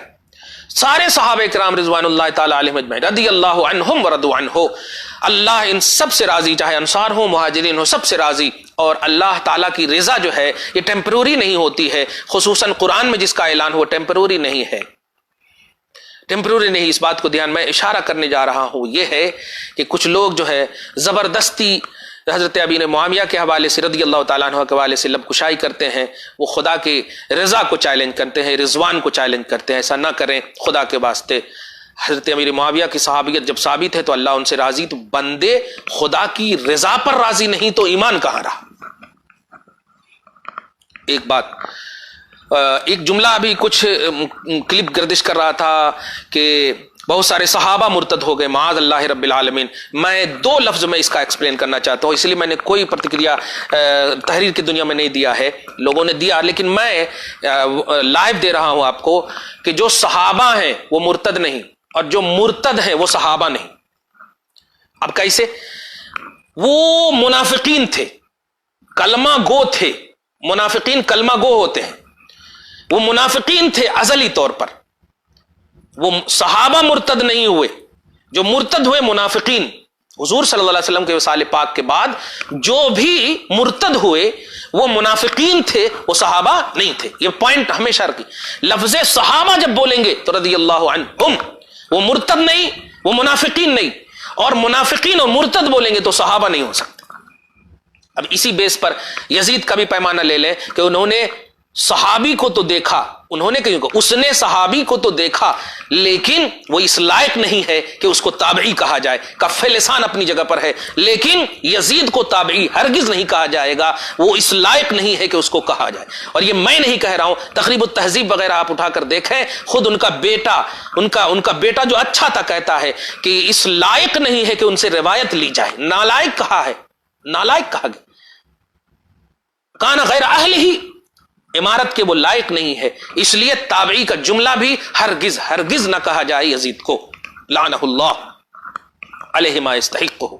سارے صحابہ کرام رضوان اللہ تعالی علیہم اجمعین رضی اللہ عنہم ورضوا عنہ، اللہ ان سب سے راضی، چاہے انصار ہوں مہاجرین ہوں، سب سے راضی. اور اللہ تعالیٰ کی رضا جو ہے یہ ٹیمپروری نہیں ہوتی ہے، خصوصاً قرآن میں جس کا اعلان ہوا ٹیمپروری نہیں ہے، ٹیمپروری نہیں. اس بات کو دھیان میں اشارہ کرنے جا رہا ہوں، یہ ہے کہ کچھ لوگ جو ہے زبردستی حضرت ابی معاویہ کے حوالے سے رضی اللہ تعالیٰ عنہ کے حوالے سے لب کشائی کرتے ہیں، وہ خدا کی رضا کو چیلنج کرتے ہیں، رضوان کو چیلنج کرتے ہیں. ایسا نہ کریں خدا کے واسطے. حضرت امیر معاویہ کی صحابیت جب ثابت ہے تو اللہ ان سے راضی، تو بندے خدا کی رضا پر راضی نہیں تو ایمان کہاں رہا. ایک بات، ایک جملہ ابھی کچھ کلپ گردش کر رہا تھا کہ بہت سارے صحابہ مرتد ہو گئے، معاذ اللہ رب العالمین. میں 2 لفظ میں اس کا ایکسپلین کرنا چاہتا ہوں، اس لیے میں نے کوئی پرتکریا تحریر کی دنیا میں نہیں دیا ہے، لوگوں نے دیا، لیکن میں لائیو دے رہا ہوں آپ کو کہ جو صحابہ ہیں وہ مرتد نہیں، اور جو مرتد ہیں وہ صحابہ نہیں. اب کیسے؟ وہ منافقین تھے، کلمہ گو تھے. منافقین کلمہ گو ہوتے ہیں، وہ منافقین تھے ازلی طور پر. وہ صحابہ مرتد نہیں ہوئے، جو مرتد ہوئے منافقین. حضور صلی اللہ علیہ وسلم کے وصال پاک کے بعد جو بھی مرتد ہوئے وہ منافقین تھے، وہ صحابہ نہیں تھے. یہ پوائنٹ ہمیشہ رکھیں. لفظ صحابہ جب بولیں گے تو رضی اللہ عنہم، وہ مرتد نہیں، وہ منافقین نہیں. اور منافقین اور مرتد بولیں گے تو صحابہ نہیں ہو سکتے. اب اسی بیس پر یزید کا بھی پیمانہ لے لیں کہ انہوں نے صحابی کو تو دیکھا، انہوں نے کہا اس نے صحابی کو تو دیکھا، لیکن وہ اس لائق نہیں ہے کہ اس کو تابعی کہا جائے. کف لسان اپنی جگہ پر ہے، لیکن یزید کو تابعی ہرگز نہیں کہا جائے گا، وہ اس لائق نہیں ہے کہ اس کو کہا جائے. اور یہ میں نہیں کہہ رہا ہوں، تقریب التہذیب وغیرہ آپ اٹھا کر دیکھیں، خود ان کا بیٹا جو اچھا تھا کہتا ہے کہ اس لائق نہیں ہے کہ ان سے روایت لی جائے. نالائق کہا ہے، نالائق کہا گیا. کان غیر اہل ہی، عمارت کے وہ لائق نہیں ہے. اس لیے تابعی کا جملہ بھی ہرگز نہ کہا جائے یزید کو، لعنہ اللہ علیہ ما یستحقہ.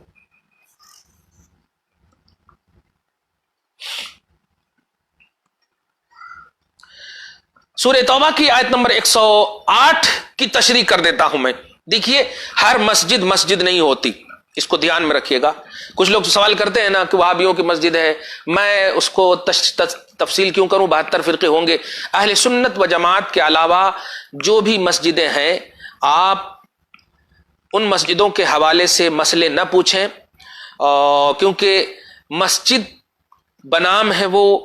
سورہ توبہ کی آیت نمبر 108 کی تشریح کر دیتا ہوں میں. دیکھیے، ہر مسجد نہیں ہوتی، اس کو دھیان میں رکھیے گا. کچھ لوگ سوال کرتے ہیں نا کہ وہابیوں کی مسجد ہے، میں اس کو تفصیل کیوں کروں، 72 فرقے ہوں گے. اہل سنت و جماعت کے علاوہ جو بھی مسجدیں ہیں، آپ ان مسجدوں کے حوالے سے مسئلے نہ پوچھیں، کیونکہ مسجد بنام ہے وہ،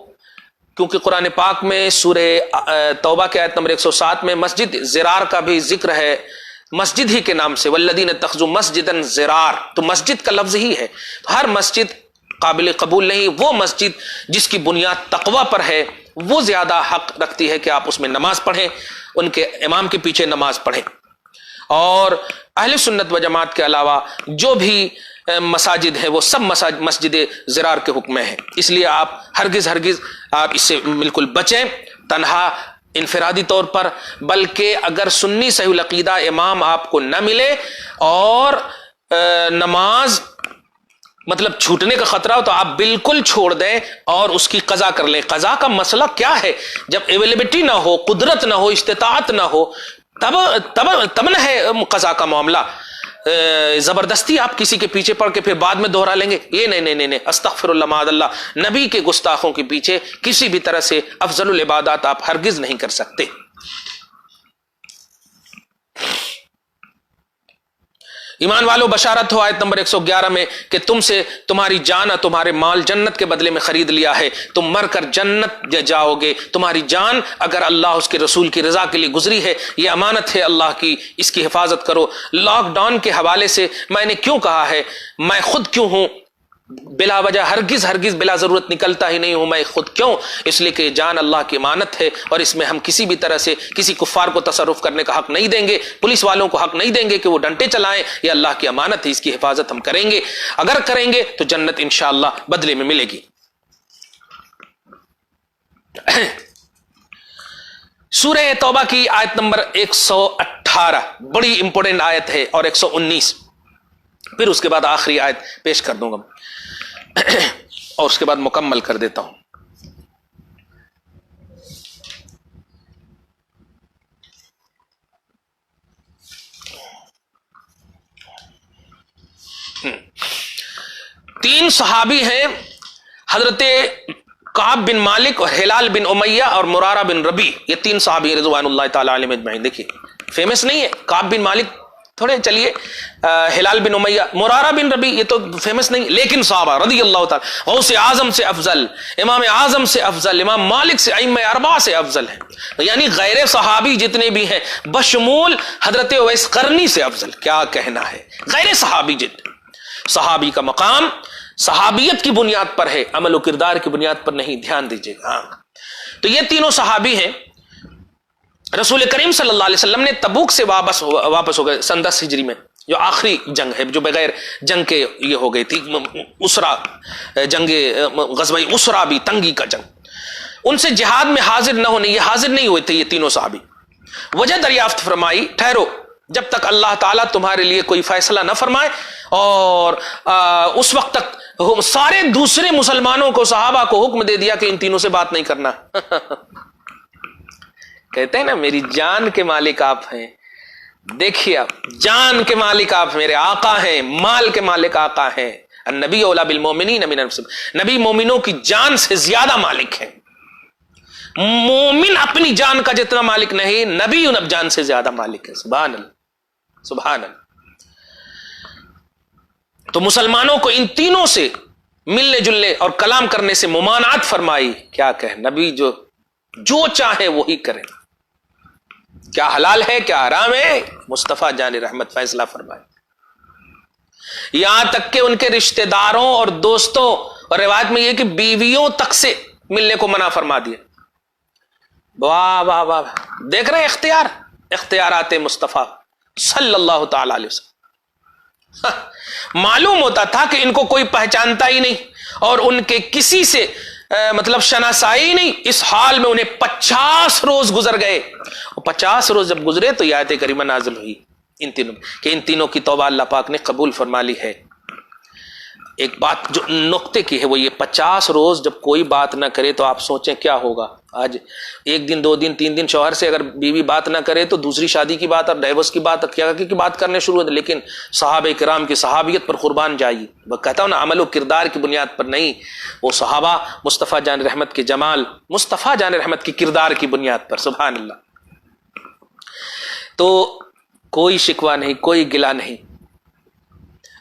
کیونکہ قرآن پاک میں سورہ توبہ کے آیت نمبر 107 میں مسجد زرار کا بھی ذکر ہے، مسجد ہی کے نام سے، والذین اتخذوا مسجدا زرار، تو مسجد کا لفظ ہی ہے. ہر مسجد قابل قبول نہیں. وہ مسجد جس کی بنیاد تقوی پر ہے وہ زیادہ حق رکھتی ہے کہ آپ اس میں نماز پڑھیں، ان کے امام کے پیچھے نماز پڑھیں. اور اہل سنت و جماعت کے علاوہ جو بھی مساجد ہے وہ سب مسجد زرار کے حکم میں ہیں. اس لیے آپ ہرگز آپ اس سے بالکل بچیں، تنہا انفرادی طور پر، بلکہ اگر سنی صحیح العقیدہ امام آپ کو نہ ملے اور نماز مطلب چھوٹنے کا خطرہ ہو تو آپ بالکل چھوڑ دیں اور اس کی قضا کر لیں. قضا کا مسئلہ کیا ہے؟ جب اویلیبلٹی نہ ہو، قدرت نہ ہو، استطاعت نہ ہو، تب نہ ہے قضا کا معاملہ. زبردستی آپ کسی کے پیچھے پڑھ کے پھر بعد میں دوہرا لیں گے، یہ نہیں. استغفر اللہ معاذ اللہ. نبی کے گستاخوں کے پیچھے کسی بھی طرح سے افضل العبادات آپ ہرگز نہیں کر سکتے. ایمان والو بشارت ہو آیت نمبر 111 میں کہ تم سے تمہاری جان اور تمہارے مال جنت کے بدلے میں خرید لیا ہے، تم مر کر جنت جاؤ گے. تمہاری جان اگر اللہ اس کے رسول کی رضا کے لیے گزری ہے، یہ امانت ہے اللہ کی، اس کی حفاظت کرو. لاک ڈاؤن کے حوالے سے میں نے کیوں کہا ہے، میں خود کیوں ہوں بلا وجہ ہرگز بلا ضرورت نکلتا ہی نہیں ہوں میں خود. کیوں؟ اس لیے کہ جان اللہ کی امانت ہے اور اس میں ہم کسی بھی طرح سے کسی کفار کو تصرف کرنے کا حق نہیں دیں گے, پولیس والوں کو حق نہیں دیں گے کہ وہ ڈنٹے چلائیں. یہ اللہ کی امانت ہے, اس کی حفاظت ہم کریں گے. اگر کریں گے تو جنت انشاءاللہ بدلے میں ملے گی. سورہ توبہ کی آیت نمبر 118 بڑی امپورٹنٹ آیت ہے, اور 119, پھر اس کے بعد آخری آیت پیش کر دوں گا اور اس کے بعد مکمل کر دیتا ہوں. تین صحابی ہیں, حضرت کعب بن مالک اور ہلال بن امیہ اور مرارہ بن ربی. یہ تین صحابی رضوان اللہ تعالی علیہم اجمعین. دیکھیے فیمس نہیں ہے, کعب بن مالک تھوڑے چلیے, ہلال بن امیہ, مرارہ بن ربی یہ تو فیمس نہیں, لیکن صحابہ رضی اللہ تعالی, غوث اعظم سے افضل, امام اعظم سے افضل, امام مالک سے, ائمہ اربعہ سے افضل ہیں. یعنی غیر صحابی جتنے بھی ہیں بشمول حضرت اویس قرنی سے افضل. کیا کہنا ہے, غیر صحابی جتنے. صحابی کا مقام صحابیت کی بنیاد پر ہے, عمل و کردار کی بنیاد پر نہیں. دھیان دیجیے گا. تو یہ تینوں صحابی ہیں. رسول کریم صلی اللہ علیہ وسلم نے تبوک سے واپس ہو گئے سن 10 ہجری میں, جو آخری جنگ ہے جو بغیر جنگ کے یہ ہو گئی تھی, اسرا جنگ, غزوہ اسرا بھی تنگی کا جنگ. ان سے جہاد میں حاضر نہ ہونے, یہ حاضر نہیں ہوئے تھے یہ تینوں صحابی. وجہ دریافت فرمائی, ٹھہرو جب تک اللہ تعالیٰ تمہارے لیے کوئی فیصلہ نہ فرمائے, اور اس وقت تک سارے دوسرے مسلمانوں کو, صحابہ کو حکم دے دیا کہ ان تینوں سے بات نہیں کرنا. کہتے ہیں نا میری جان کے مالک آپ ہیں. دیکھیے آپ, جان کے مالک آپ میرے آقا ہیں, مال کے مالک آقا ہیں. النبی اولا بالمومنین من انفسہم, نبی مومنوں کی جان سے زیادہ مالک ہیں. مومن اپنی جان کا جتنا مالک نہیں, نبی ان جان سے زیادہ مالک ہے. سبحان اللہ, سبحان اللہ. تو مسلمانوں کو ان تینوں سے ملنے جلنے اور کلام کرنے سے ممانعت فرمائی. کیا کہ نبی جو چاہے وہی کریں, کیا حلال ہے کیا حرام ہے, مصطفیٰ جان رحمت فیصلہ فرمائے. یہاں تک کہ ان کے رشتہ داروں اور دوستوں, اور روایت میں یہ کہ بیویوں تک سے ملنے کو منع فرما دیا. واہ واہ واہ, دیکھ رہے ہیں اختیارات مصطفیٰ صلی اللہ تعالی علیہ وسلم. معلوم ہوتا تھا کہ ان کو کوئی پہچانتا ہی نہیں, اور ان کے کسی سے مطلب شناسائی نہیں. اس حال میں انہیں 50 روز گزر گئے, اور 50 روز جب گزرے تو یہ آیت کریمہ نازل ہوئی ان تینوں کہ ان تینوں کی توبہ اللہ پاک نے قبول فرما لی ہے. ایک بات جو نقطے کی ہے وہ یہ, 50 روز جب کوئی بات نہ کرے تو آپ سوچیں کیا ہوگا. آج 1 دن 2 دن 3 دن شوہر سے اگر بیوی بات نہ کرے تو دوسری شادی کی بات اور ڈائیورس کی بات کیا کی بات کرنے شروع ہوتے. لیکن صحابہ کرام کی صحابیت پر قربان جائیے. وہ کہتا ہوں نا, عمل و کردار کی بنیاد پر نہیں, وہ صحابہ مصطفیٰ جان رحمت کے جمال, مصطفیٰ جان رحمت کی کردار کی بنیاد پر. سبحان اللہ. تو کوئی شکوہ نہیں, کوئی گلہ نہیں.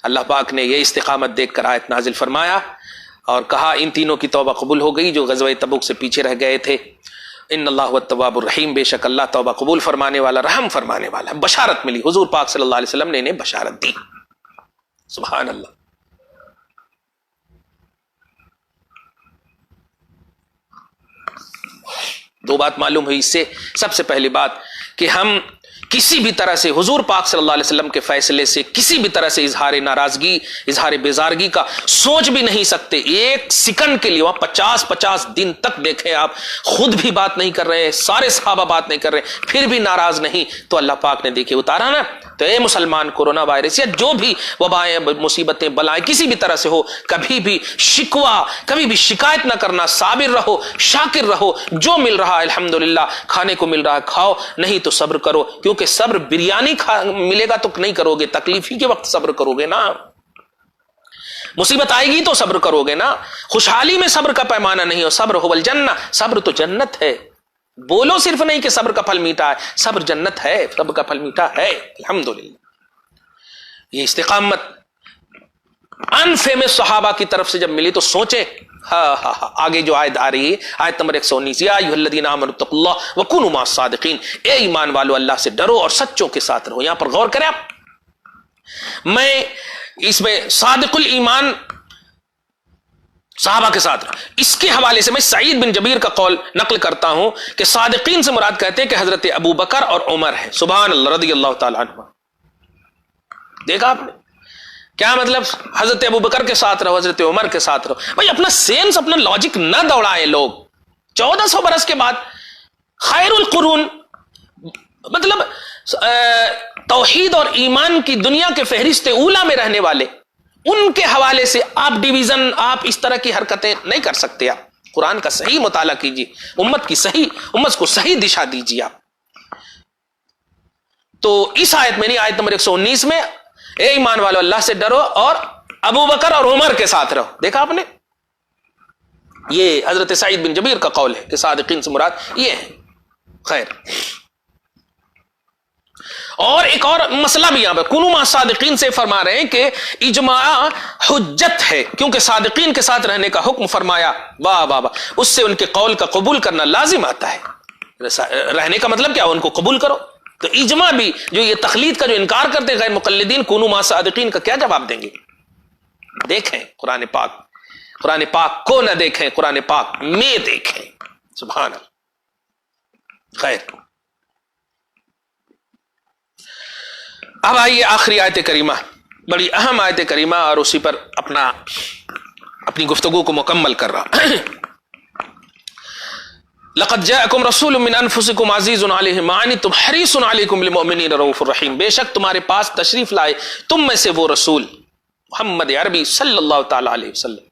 اللہ پاک نے یہ استقامت دیکھ کر آیت نازل فرمایا اور کہا ان تینوں کی توبہ قبول ہو گئی جو غزوہ تبوک سے پیچھے رہ گئے تھے. ان اللہ هو التواب الرحیم, بے شک اللہ توبہ قبول فرمانے والا, رحم فرمانے والا. بشارت ملی, حضور پاک صلی اللہ علیہ وسلم نے انہیں بشارت دی. سبحان اللہ. دو بات معلوم ہوئی اس سے. سب سے پہلی بات کہ ہم کسی بھی طرح سے حضور پاک صلی اللہ علیہ وسلم کے فیصلے سے کسی بھی طرح سے اظہار ناراضگی, اظہار بیزارگی کا سوچ بھی نہیں سکتے. 1 سیکنڈ کے لیے وہاں 50 دن تک دیکھیں آپ, خود بھی بات نہیں کر رہے, سارے صحابہ بات نہیں کر رہے, پھر بھی ناراض نہیں. تو اللہ پاک نے دیکھے اتارا نا. تو اے مسلمان, کورونا وائرس یا جو بھی وبائیں, مصیبتیں, بلائیں کسی بھی طرح سے ہو, کبھی بھی شکوہ, کبھی بھی شکایت نہ کرنا. صابر رہو, شاکر رہو. جو مل رہا ہے الحمدللہ, کھانے کو مل رہا ہے کھاؤ, نہیں تو صبر کرو. کیونکہ صبر بریانی ملے گا تو نہیں کرو گے, تکلیف ہی کے وقت صبر کرو گے نا. مصیبت آئے گی تو صبر کرو گے نا. خوشحالی میں صبر کا پیمانہ نہیں ہو. صبر هو الجنہ, صبر تو جنت ہے. بولو صرف نہیں کہ صبر کا پھل میٹھا ہے, صبر جنت ہے, صبر کا پھل میٹھا ہے. الحمدللہ. یہ استقامت انفیمس صحابہ کی طرف سے جب ملی تو سوچے. آگے جو آیت آ رہی ہے, آیت نمبر 119, یا ایھا الذین آمنوا اتقوا اللہ وکونوا مع الصادقین, اے ایمان والو اللہ سے ڈرو اور سچوں کے ساتھ رہو. یہاں پر غور کریں آپ, میں اس میں صادق الایمان صحابہ کے ساتھ رہا. اس کے حوالے سے میں سعید بن جبیر کا قول نقل کرتا ہوں کہ صادقین سے مراد کہتے ہیں کہ حضرت ابو بکر اور عمر ہے. سبحان اللہ، رضی اللہ تعالیٰ عنہ. دیکھا آپ نے کیا مطلب؟ حضرت ابو بکر کے ساتھ رہو، حضرت عمر کے ساتھ رہو. بھائی اپنا سینس، اپنا لاجک نہ دوڑائے لوگ. 1400 برس کے بعد خیر القرون، مطلب توحید اور ایمان کی دنیا کے فہرست اولا میں رہنے والے، ان کے حوالے سے آپ ڈویژن، آپ اس طرح کی حرکتیں نہیں کر سکتے. آپ قرآن کا صحیح مطالعہ کیجیے، امت کو صحیح دشا دیجیے آپ. تو اس آیت میں نہیں، آیت نمبر 119 میں اے ایمان والو اللہ سے ڈرو اور ابو بکر اور عمر کے ساتھ رہو. دیکھا آپ نے، یہ حضرت سعید بن جبیر کا قول ہے کہ صادقین سے مراد یہ ہے. خیر، اور ایک اور مسئلہ بھی یہاں پہ کنوا مع صادقین سے فرما رہے ہیں کہ اجماع حجت ہے، کیونکہ صادقین کے ساتھ رہنے کا حکم فرمایا. واہ واہ واہ، اس سے ان کے قول کا قبول کرنا لازم آتا ہے. رہنے کا مطلب کیا؟ ان کو قبول کرو. تو اجماع بھی، جو یہ تقلید کا جو انکار کرتے ہیں غیر مقلدین، کنوا مع صادقین کا کیا جواب دیں گے؟ دیکھیں قرآن پاک کو نہ دیکھیں، قرآن پاک میں دیکھیں. سبحان اللہ. خیر، اب آئیے آخری آیت کریمہ، بڑی اہم آیت کریمہ، اور اسی پر اپنی گفتگو کو مکمل کر رہا. لقد جاءکم رسول من انفسکم عزیز علیہ ما عنتم حریص علیکم بالمؤمنین رؤوف الرحیم. بے شک تمہارے پاس تشریف لائے تم میں سے وہ رسول محمد عربی صلی اللہ تعالی علیہ وسلم،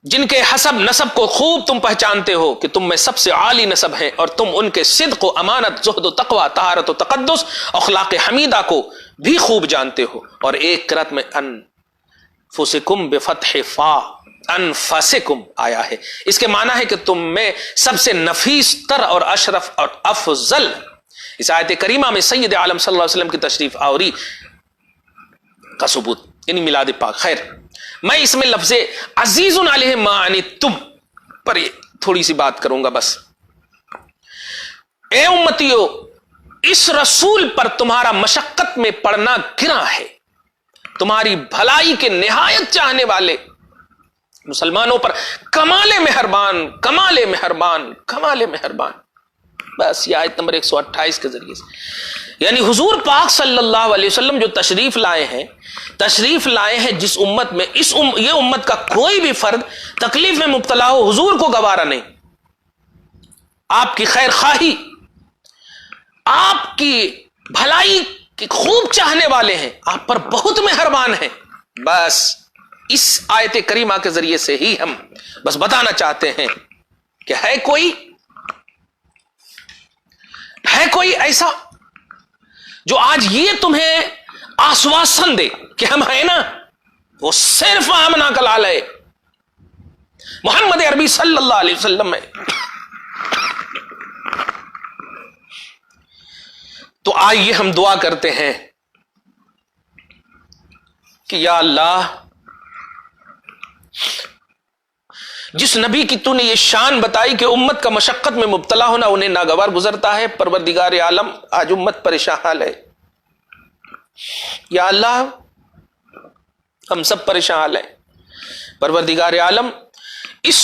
جن کے حسب نسب کو خوب تم پہچانتے ہو کہ تم میں سب سے عالی نسب ہیں، اور تم ان کے صدق و امانت، زہد و تقوی، طہارت و تقدس، اخلاق حمیدہ کو بھی خوب جانتے ہو. اور ایک قرأت میں انفسکم بفتح فا، انفسکم آیا ہے. اس کے معنی ہے کہ تم میں سب سے نفیس تر اور اشرف اور افضل. اس آیت کریمہ میں سید عالم صلی اللہ علیہ وسلم کی تشریف آوری کا ثبوت، یعنی میلاد پاک. خیر، میں اس میں لفظ عزیز علیہ ما عنتم پر تھوڑی سی بات کروں گا بس. اے امتیو، اس رسول پر تمہارا مشقت میں پڑنا گراں ہے. تمہاری بھلائی کے نہایت چاہنے والے مسلمانوں پر کمال مہربان، کمال مہربان، کمال مہربان. بس یہ آیت نمبر 128 کے ذریعے سے، یعنی حضور پاک صلی اللہ علیہ وسلم جو تشریف لائے ہیں جس امت میں، یہ امت کا کوئی بھی فرد تکلیف میں مبتلا ہو، حضور کو گوارا نہیں. آپ کی خیر خواہی، آپ کی بھلائی کے خوب چاہنے والے ہیں، آپ پر بہت مہربان ہیں. بس اس آیت کریمہ کے ذریعے سے ہی ہم بس بتانا چاہتے ہیں کہ ہے کوئی ایسا جو آج یہ تمہیں آشواسن دے کہ ہم ہیں نا. وہ صرف آمنا کا لال ہے، محمد عربی صلی اللہ علیہ وسلم ہے. تو آئیے ہم دعا کرتے ہیں کہ یا اللہ، جس نبی کی تو نے یہ شان بتائی کہ امت کا مشقت میں مبتلا ہونا انہیں ناگوار گزرتا ہے، پروردگار عالم آج امت پریشان حال ہے. یا اللہ، ہم سب پریشان حال ہیں. پروردگار عالم، اس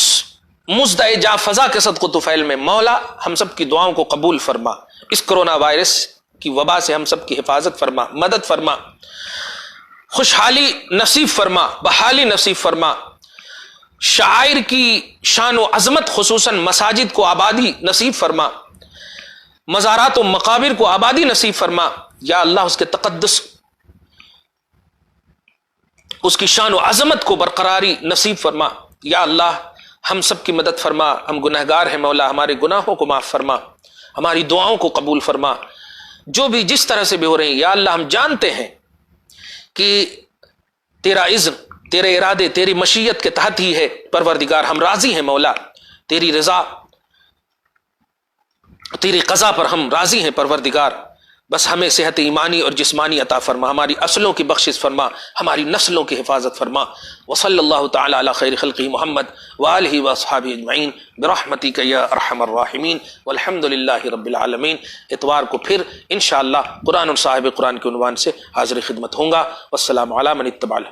مزدہ جا فضا کے صدق و طفیل میں مولا ہم سب کی دعاؤں کو قبول فرما. اس کرونا وائرس کی وبا سے ہم سب کی حفاظت فرما، مدد فرما، خوشحالی نصیب فرما، بحالی نصیب فرما. شاعر کی شان و عظمت خصوصاً مساجد کو آبادی نصیب فرما، مزارات و مقابر کو آبادی نصیب فرما. یا اللہ، اس کے تقدس، اس کی شان و عظمت کو برقراری نصیب فرما. یا اللہ، ہم سب کی مدد فرما. ہم گنہگار ہیں مولا، ہمارے گناہوں کو معاف فرما، ہماری دعاؤں کو قبول فرما. جو بھی جس طرح سے بھی ہو رہے ہیں یا اللہ، ہم جانتے ہیں کہ تیرا اذن، تیرے ارادے، تیری مشیت کے تحت ہی ہے. پروردگار، ہم راضی ہیں مولا، تیری رضا، تیری قضا پر ہم راضی ہیں پروردگار. بس ہمیں صحت ایمانی اور جسمانی عطا فرما، ہماری اصلوں کی بخشش فرما، ہماری نسلوں کی حفاظت فرما. وصلی اللہ تعالی علی خیر خلقہ محمد وآلہ واصحابہ اجمعین برحمتک یا ارحم الراحمین والحمد للہ رب العالمین. اتوار کو پھر انشاءاللہ قرآن اور صاحب قرآن کے عنوان سے حاضر خدمت ہوں گا. والسلام علی من اتبع الہدی.